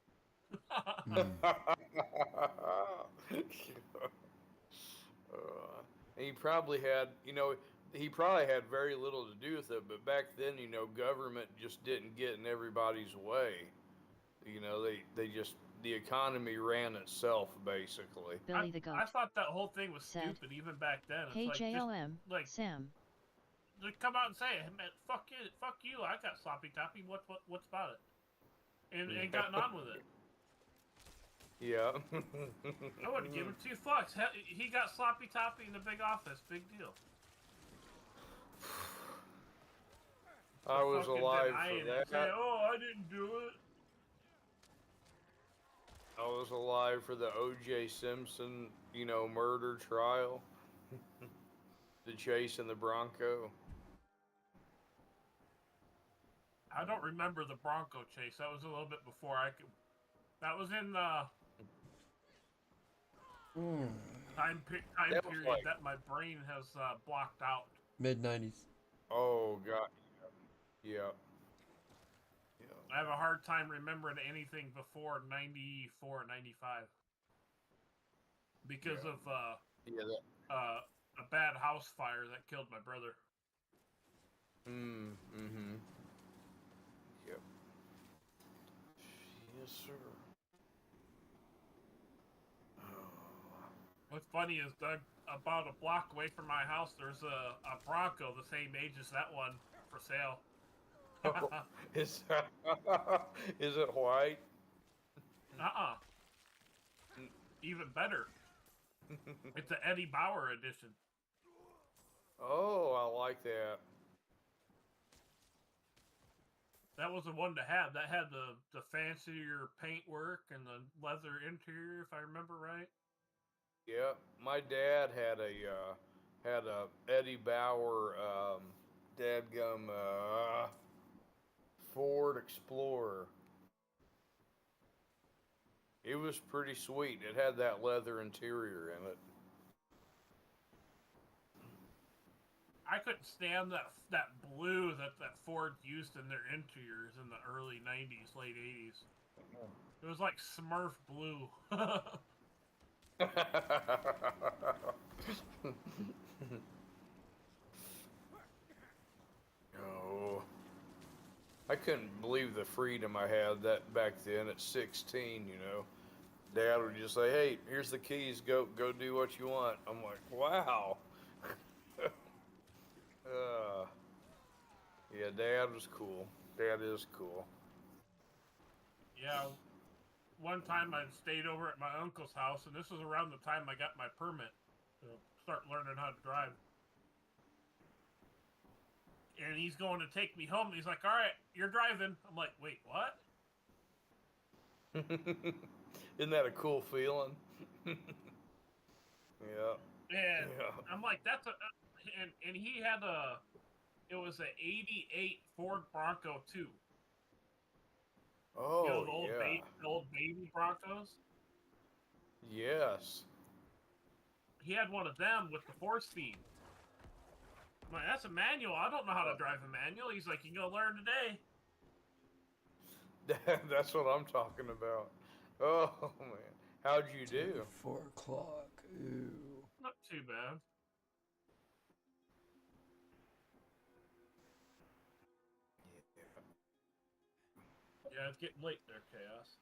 [SPEAKER 3] He probably had, very little to do with it, but back then, government just didn't get in everybody's way. They just, the economy ran itself, basically.
[SPEAKER 2] Billy the Goat.
[SPEAKER 3] I thought that whole thing was
[SPEAKER 2] said,
[SPEAKER 3] stupid even back then. It's
[SPEAKER 2] Hey
[SPEAKER 3] like,
[SPEAKER 2] JLM,
[SPEAKER 3] just, like,
[SPEAKER 2] Sam.
[SPEAKER 3] come out and say it. Man, fuck you. I got sloppy toppy. What's about it? And gotten on with it.
[SPEAKER 4] Yeah.
[SPEAKER 3] I wouldn't give him 2 fucks. He got sloppy toppy in the big office. Big deal.
[SPEAKER 4] I was alive for that.
[SPEAKER 3] Say, oh, I didn't do it.
[SPEAKER 4] I was alive for the O.J. Simpson, murder trial. The chase in the Bronco.
[SPEAKER 3] I don't remember the Bronco chase. That was a little bit before I could. That was in the time
[SPEAKER 4] That was
[SPEAKER 3] period
[SPEAKER 4] like,
[SPEAKER 3] that my brain has blocked out.
[SPEAKER 1] Mid-90s.
[SPEAKER 4] oh god, yeah, yeah,
[SPEAKER 3] I have a hard time remembering anything before 94, 95. Because
[SPEAKER 4] Yeah.
[SPEAKER 3] of
[SPEAKER 4] yeah. That.
[SPEAKER 3] a bad house fire that killed my brother.
[SPEAKER 4] Mm-hmm. Yep. Yes, sir. Oh.
[SPEAKER 3] What's funny is Doug, about a block away from my house, there's a Bronco the same age as that one for sale.
[SPEAKER 4] Is is it white?
[SPEAKER 3] Uh-uh. Even better. It's an Eddie Bauer edition.
[SPEAKER 4] Oh, I like that.
[SPEAKER 3] That was the one to have. That had the fancier paintwork and the leather interior, if I remember right.
[SPEAKER 4] Yeah, my dad had a Eddie Bauer dadgum Ford Explorer. It was pretty sweet. It had that leather interior in it.
[SPEAKER 3] I couldn't stand that blue that Ford used in their interiors in the early 90s, late 80s. It was like Smurf blue.
[SPEAKER 4] Oh, I couldn't believe the freedom I had that back then at 16. You know, Dad would just say, "Hey, here's the keys. Go do what you want." I'm like, "Wow." uh, yeah, Dad was cool. Dad is cool.
[SPEAKER 3] Yeah, one time I stayed over at my uncle's house, and this was around the time I got my permit to start learning how to drive. And he's going to take me home. And he's like, "All right, you're driving." I'm like, "Wait, what?"
[SPEAKER 4] Isn't that a cool feeling? Yeah.
[SPEAKER 3] And
[SPEAKER 4] Yeah.
[SPEAKER 3] I'm like, "That's a," and he had it was an '88 Ford Bronco 2. You know,
[SPEAKER 4] Oh, yeah.
[SPEAKER 3] the old baby Broncos.
[SPEAKER 4] Yes.
[SPEAKER 3] He had one of them with the 4-speed. I'm like, "That's a manual. I don't know how to drive a manual." He's like, "You can go learn today."
[SPEAKER 4] That's what I'm talking about. Oh, man. How'd you do?
[SPEAKER 1] 4 o'clock. Ooh.
[SPEAKER 3] Not too bad. Yeah, it's getting late there, Chaos.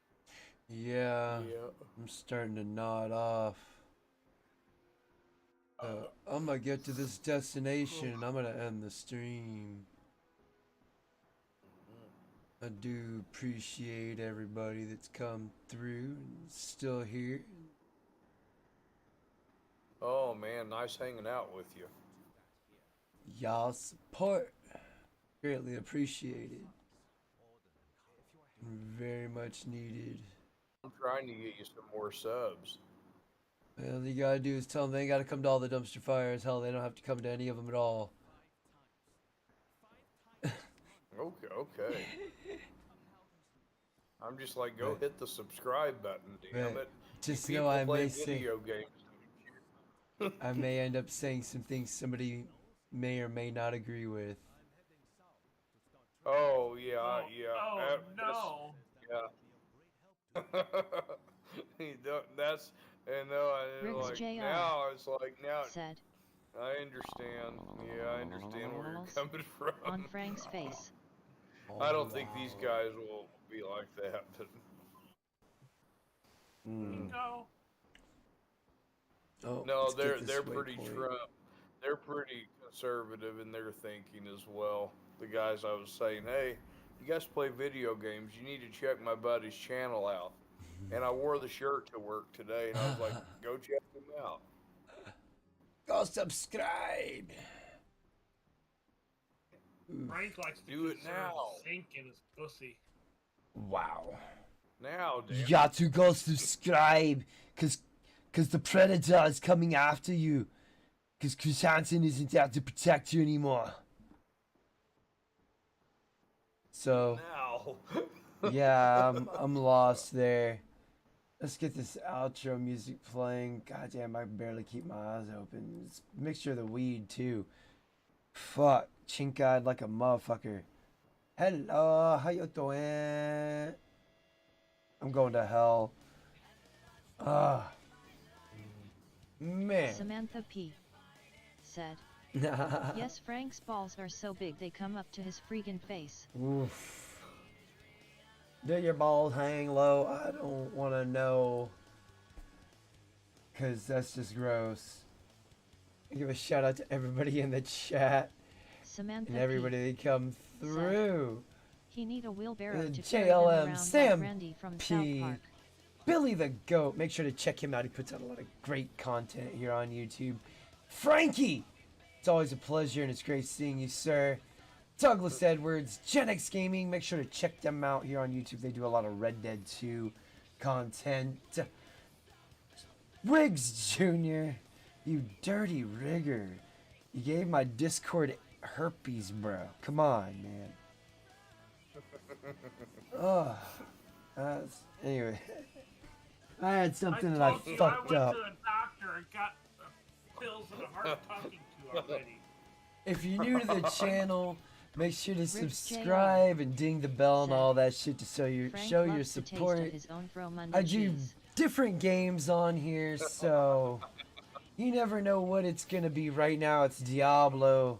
[SPEAKER 1] Yeah.
[SPEAKER 4] Yeah.
[SPEAKER 1] I'm starting to nod off. I'm gonna get to this destination and I'm gonna end the stream. I do appreciate everybody that's come through and still here.
[SPEAKER 4] Oh, man. Nice hanging out with you.
[SPEAKER 1] Y'all support. Greatly appreciated. Very much needed.
[SPEAKER 4] I'm trying to get you some more subs.
[SPEAKER 1] Well, all you gotta do is tell them they ain't gotta come to all the dumpster fires. Hell, they don't have to come to any of them at all.
[SPEAKER 4] Okay. I'm just like, go hit the subscribe button, damn it.
[SPEAKER 1] Just
[SPEAKER 4] You
[SPEAKER 1] know
[SPEAKER 4] people
[SPEAKER 1] I
[SPEAKER 4] play
[SPEAKER 1] may say,
[SPEAKER 4] video games.
[SPEAKER 1] I may end up saying some things somebody may or may not agree with.
[SPEAKER 4] Oh, yeah,
[SPEAKER 3] Oh,
[SPEAKER 4] yeah.
[SPEAKER 3] oh no.
[SPEAKER 4] Yeah. That's, and
[SPEAKER 2] Riggs
[SPEAKER 4] like,
[SPEAKER 2] Jr.
[SPEAKER 4] now it's like, now,
[SPEAKER 2] said.
[SPEAKER 4] I understand. Yeah, I understand where you're coming from.
[SPEAKER 2] On Frank's face.
[SPEAKER 4] I don't think these guys will be like that, but.
[SPEAKER 3] Bingo.
[SPEAKER 1] Oh,
[SPEAKER 4] No,
[SPEAKER 1] let's get this
[SPEAKER 4] they're pretty
[SPEAKER 1] waypoint.
[SPEAKER 4] Trump. They're pretty conservative in their thinking as well. The guys I was saying, hey, you guys play video games, you need to check my buddy's channel out. And I wore the shirt to work today, and I was like, go check him out.
[SPEAKER 1] Go subscribe.
[SPEAKER 3] Frank likes to
[SPEAKER 4] Do it now.
[SPEAKER 3] sink in his pussy.
[SPEAKER 1] Wow.
[SPEAKER 4] Now, damn.
[SPEAKER 1] You got to go subscribe, cause the Predator is coming after you. Cause Chris Hansen isn't there to protect you anymore. So
[SPEAKER 4] Now.
[SPEAKER 1] yeah, I'm lost there. Let's get this outro music playing. God damn, I can barely keep my eyes open. It's a mixture of the weed too. Fuck, chink-eyed like a motherfucker. Hello, how you doing? I'm going to hell. Ah, man.
[SPEAKER 2] Samantha P. said, yes, Frank's balls are so big they come up to his freaking face.
[SPEAKER 1] Oof. Do your balls hang low? I don't want to know. Because that's just gross. Give a shout out to everybody in the chat.
[SPEAKER 2] Samantha
[SPEAKER 1] And everybody that come through.
[SPEAKER 2] He need a wheelbarrow to
[SPEAKER 1] JLM,
[SPEAKER 2] carry them around
[SPEAKER 1] Sam
[SPEAKER 2] like Randy from
[SPEAKER 1] P.
[SPEAKER 2] South Park.
[SPEAKER 1] Billy the Goat. Make sure to check him out. He puts out a lot of great content here on YouTube. Frankie! It's always a pleasure and it's great seeing you, sir. Douglas Edwards, Gen X Gaming. Make sure to check them out here on YouTube. They do a lot of Red Dead 2 content. Riggs Jr., you dirty rigger. You gave my Discord herpes, bro. Come on, man. Oh, anyway. I had something that I fucked up.
[SPEAKER 3] I went to a doctor and got the pills that I'm hard talking to already.
[SPEAKER 1] If you're new to the channel, make sure to
[SPEAKER 2] Rick
[SPEAKER 1] subscribe and ding the bell and
[SPEAKER 2] said,
[SPEAKER 1] all that shit to show your
[SPEAKER 2] Frank
[SPEAKER 1] show your
[SPEAKER 2] loves the taste of
[SPEAKER 1] support.
[SPEAKER 2] his own fro-mundy
[SPEAKER 1] I do
[SPEAKER 2] cheese.
[SPEAKER 1] different games on here, so you never know what it's gonna be. Right now, it's Diablo,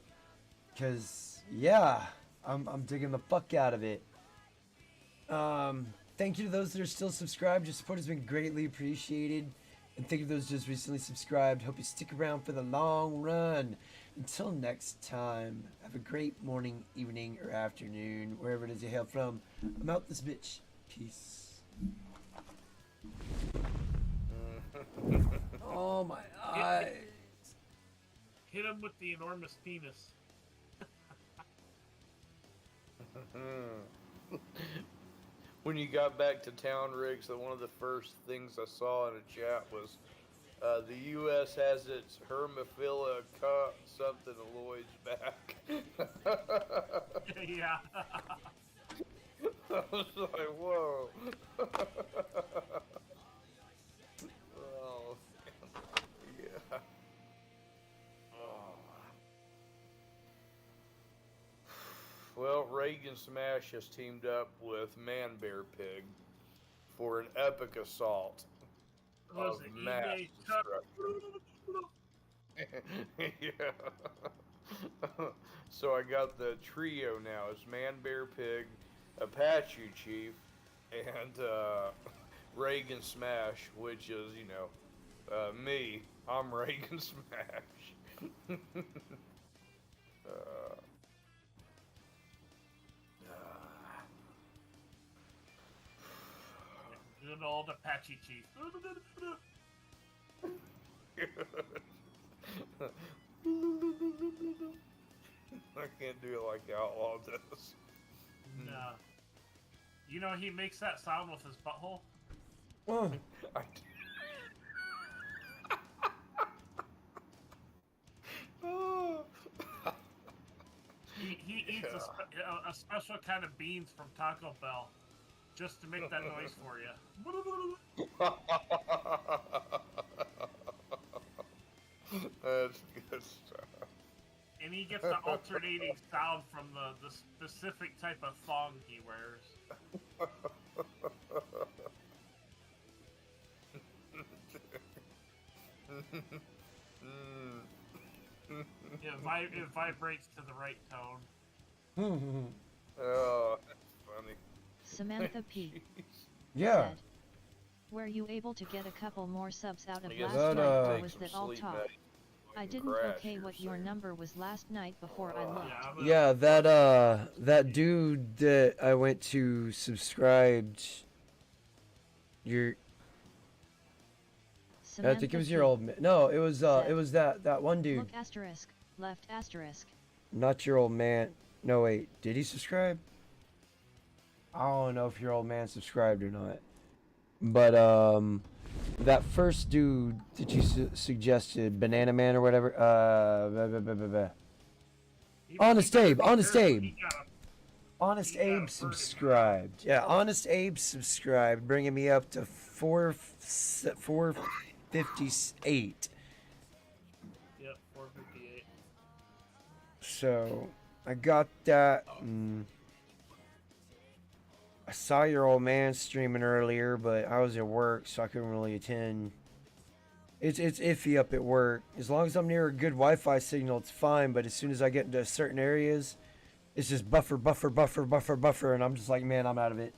[SPEAKER 1] cause yeah, I'm digging the fuck out of it. Thank you to those that are still subscribed. Your support has been greatly appreciated. And thank you to those just recently subscribed. Hope you stick around for the long run. Until next time, have a great morning, evening, or afternoon, wherever it is you hail from. I'm out this bitch. Peace. Oh, my eyes.
[SPEAKER 3] Hit him with the enormous penis.
[SPEAKER 4] When you got back to town, Riggs, that one of the first things I saw in a chat was the U.S. has its Hermophila something of Lloyd's back.
[SPEAKER 3] Yeah.
[SPEAKER 4] I was like, whoa. Oh, yeah. Oh. Well, Reagan Smash has teamed up with Man Bear Pig for an epic assault
[SPEAKER 3] Was
[SPEAKER 4] of
[SPEAKER 3] it
[SPEAKER 4] mass
[SPEAKER 3] eBay Chuck?
[SPEAKER 4] destruction. Yeah. So I got the trio now. It's Man Bear Pig, Apache Chief, and Reagan Smash, which is, you know, me. I'm Reagan Smash.
[SPEAKER 3] Good old Apache Chief.
[SPEAKER 4] I can't do it like the Outlaw does.
[SPEAKER 3] No. You know he makes that sound with his butthole?
[SPEAKER 1] Oh.
[SPEAKER 4] I Oh.
[SPEAKER 3] He eats a special kind of beans from Taco Bell just to make that noise for you.
[SPEAKER 4] That's good stuff.
[SPEAKER 3] And he gets the alternating sound from the specific type of thong he wears. It vibrates to the right tone.
[SPEAKER 4] Oh, that's funny.
[SPEAKER 2] Samantha P.
[SPEAKER 1] Yeah.
[SPEAKER 2] said, were you able to get a couple more subs out of
[SPEAKER 4] I guess
[SPEAKER 2] last
[SPEAKER 1] that,
[SPEAKER 2] night, or
[SPEAKER 4] take
[SPEAKER 2] was
[SPEAKER 4] some
[SPEAKER 2] that all
[SPEAKER 4] sleep
[SPEAKER 2] talk?
[SPEAKER 4] medicine
[SPEAKER 2] I didn't
[SPEAKER 4] crash
[SPEAKER 2] okay
[SPEAKER 4] or
[SPEAKER 2] what your
[SPEAKER 4] something.
[SPEAKER 2] number was last night before I looked.
[SPEAKER 1] Yeah, that dude that I went to subscribed. I think it was your old man. No, it was that one dude.
[SPEAKER 2] Look asterisk, left asterisk.
[SPEAKER 1] Not your old man. No, wait. Did he subscribe? I don't know if your old man subscribed or not. But, that first dude that you suggested, Banana Man or whatever, Honest Abe. Honest
[SPEAKER 3] You got a
[SPEAKER 1] Abe
[SPEAKER 3] bird in
[SPEAKER 1] subscribed. Yeah, Honest Abe subscribed, bringing me up to 458.
[SPEAKER 3] Yep, 458.
[SPEAKER 1] So I got that. I saw your old man streaming earlier, but I was at work, so I couldn't really attend. It's iffy up at work. As long as I'm near a good Wi-Fi signal, it's fine. But as soon as I get into certain areas, it's just buffer, and I'm just like, man, I'm out of it.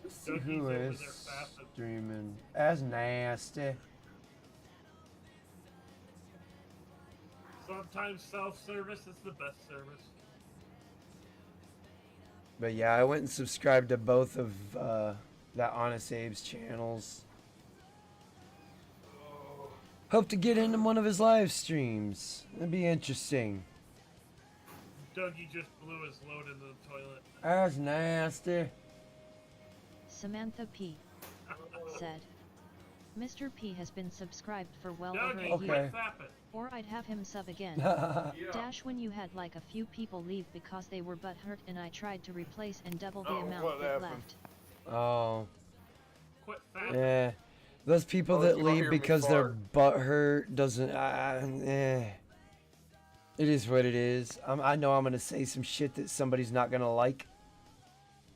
[SPEAKER 1] Let's see
[SPEAKER 3] Dougie's
[SPEAKER 1] who
[SPEAKER 3] over
[SPEAKER 1] is
[SPEAKER 3] there fapping.
[SPEAKER 1] streaming. That's nasty.
[SPEAKER 3] Sometimes self-service is the best service.
[SPEAKER 1] But yeah, I went and subscribed to both of that Honest Abe's channels. Hope to get into one of his live streams. That'd be interesting.
[SPEAKER 3] Dougie just blew his load into the toilet.
[SPEAKER 1] That's nasty.
[SPEAKER 2] Samantha P. said, Mr. P has been subscribed for well over
[SPEAKER 3] Dougie,
[SPEAKER 2] a
[SPEAKER 1] Okay.
[SPEAKER 2] year.
[SPEAKER 3] quit fapping.
[SPEAKER 2] Or I'd have him sub again.
[SPEAKER 5] Yeah.
[SPEAKER 2] Dash when you had like a few people leave because they were butthurt and I tried to replace and double the
[SPEAKER 4] Oh,
[SPEAKER 2] amount
[SPEAKER 4] what
[SPEAKER 2] that
[SPEAKER 4] happened?
[SPEAKER 2] left.
[SPEAKER 1] Oh,
[SPEAKER 3] Quit fapping.
[SPEAKER 1] yeah. Those people
[SPEAKER 4] Oh,
[SPEAKER 1] that
[SPEAKER 4] you don't
[SPEAKER 1] leave
[SPEAKER 4] hear me
[SPEAKER 1] because their
[SPEAKER 4] fart.
[SPEAKER 1] butt hurt doesn't. It is what it is. I know I'm gonna say some shit that somebody's not gonna like.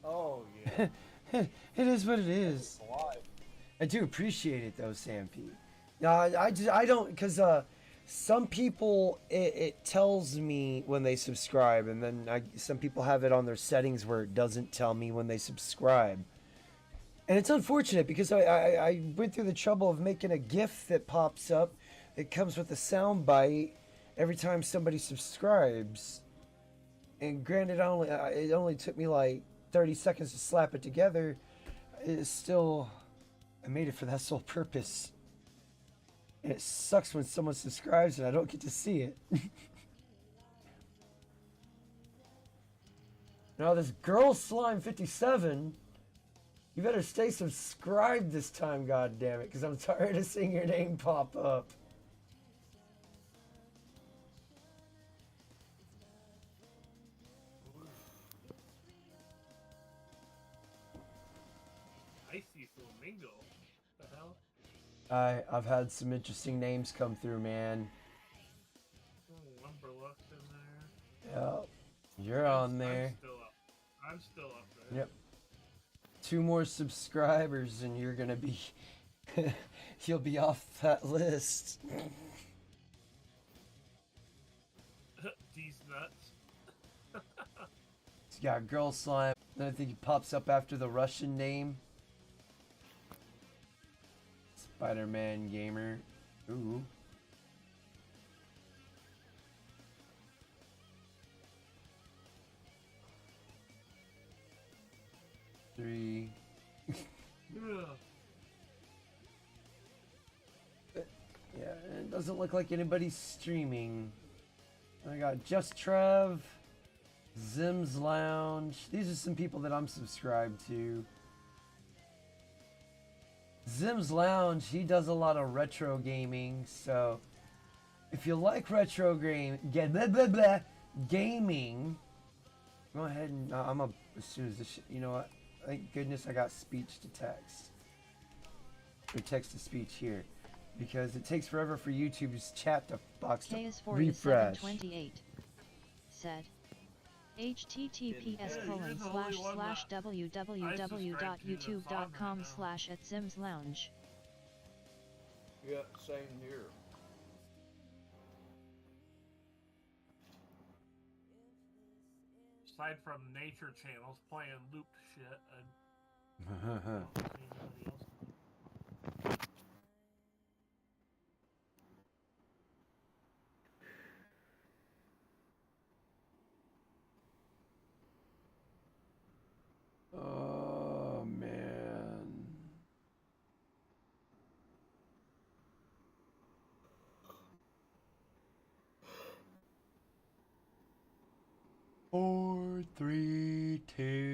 [SPEAKER 5] Oh yeah.
[SPEAKER 1] It is what it is.
[SPEAKER 5] Alive.
[SPEAKER 1] I do appreciate it though, Sam P. No, I don't, cause some people it tells me when they subscribe, and then some people have it on their settings where it doesn't tell me when they subscribe, and it's unfortunate because I went through the trouble of making a GIF that pops up. It comes with a sound bite every time somebody subscribes, and granted, it only took me like 30 seconds to slap it together. It's still, I made it for that sole purpose. And it sucks when someone subscribes and I don't get to see it. Now this girl slime 57, you better stay subscribed this time, goddammit, because I'm tired of seeing your name pop up.
[SPEAKER 3] Icy flamingo. The hell?
[SPEAKER 1] I've had some interesting names come through, man.
[SPEAKER 3] Oh, Lumberluck's in there.
[SPEAKER 1] Yeah, you're on there.
[SPEAKER 3] I'm still up there.
[SPEAKER 1] Yep. 2 more subscribers and you're gonna be, you'll be off that list.
[SPEAKER 3] These nuts.
[SPEAKER 1] It's got girl slime. Then I think it pops up after the Russian name. Spider-Man gamer. Ooh. Three.
[SPEAKER 3] Ugh.
[SPEAKER 1] Yeah, it doesn't look like anybody's streaming. I got Just Trev, Zim's Lounge. These are some people that I'm subscribed to. Zim's Lounge, he does a lot of retro gaming, so if you like retro gaming, go ahead and I'm up as soon as this. You know what? Thank goodness I got speech to text or text to speech here, because it takes forever for YouTube's chat to box to refresh.
[SPEAKER 2] KS4728 said,
[SPEAKER 3] Yeah,
[SPEAKER 2] https
[SPEAKER 3] you're the only one that
[SPEAKER 2] www.youtube.com/@simslounge.
[SPEAKER 4] Yeah, same here.
[SPEAKER 3] Aside from nature channels playing looped shit, I don't see anybody else.
[SPEAKER 1] Oh man. Four, three, two.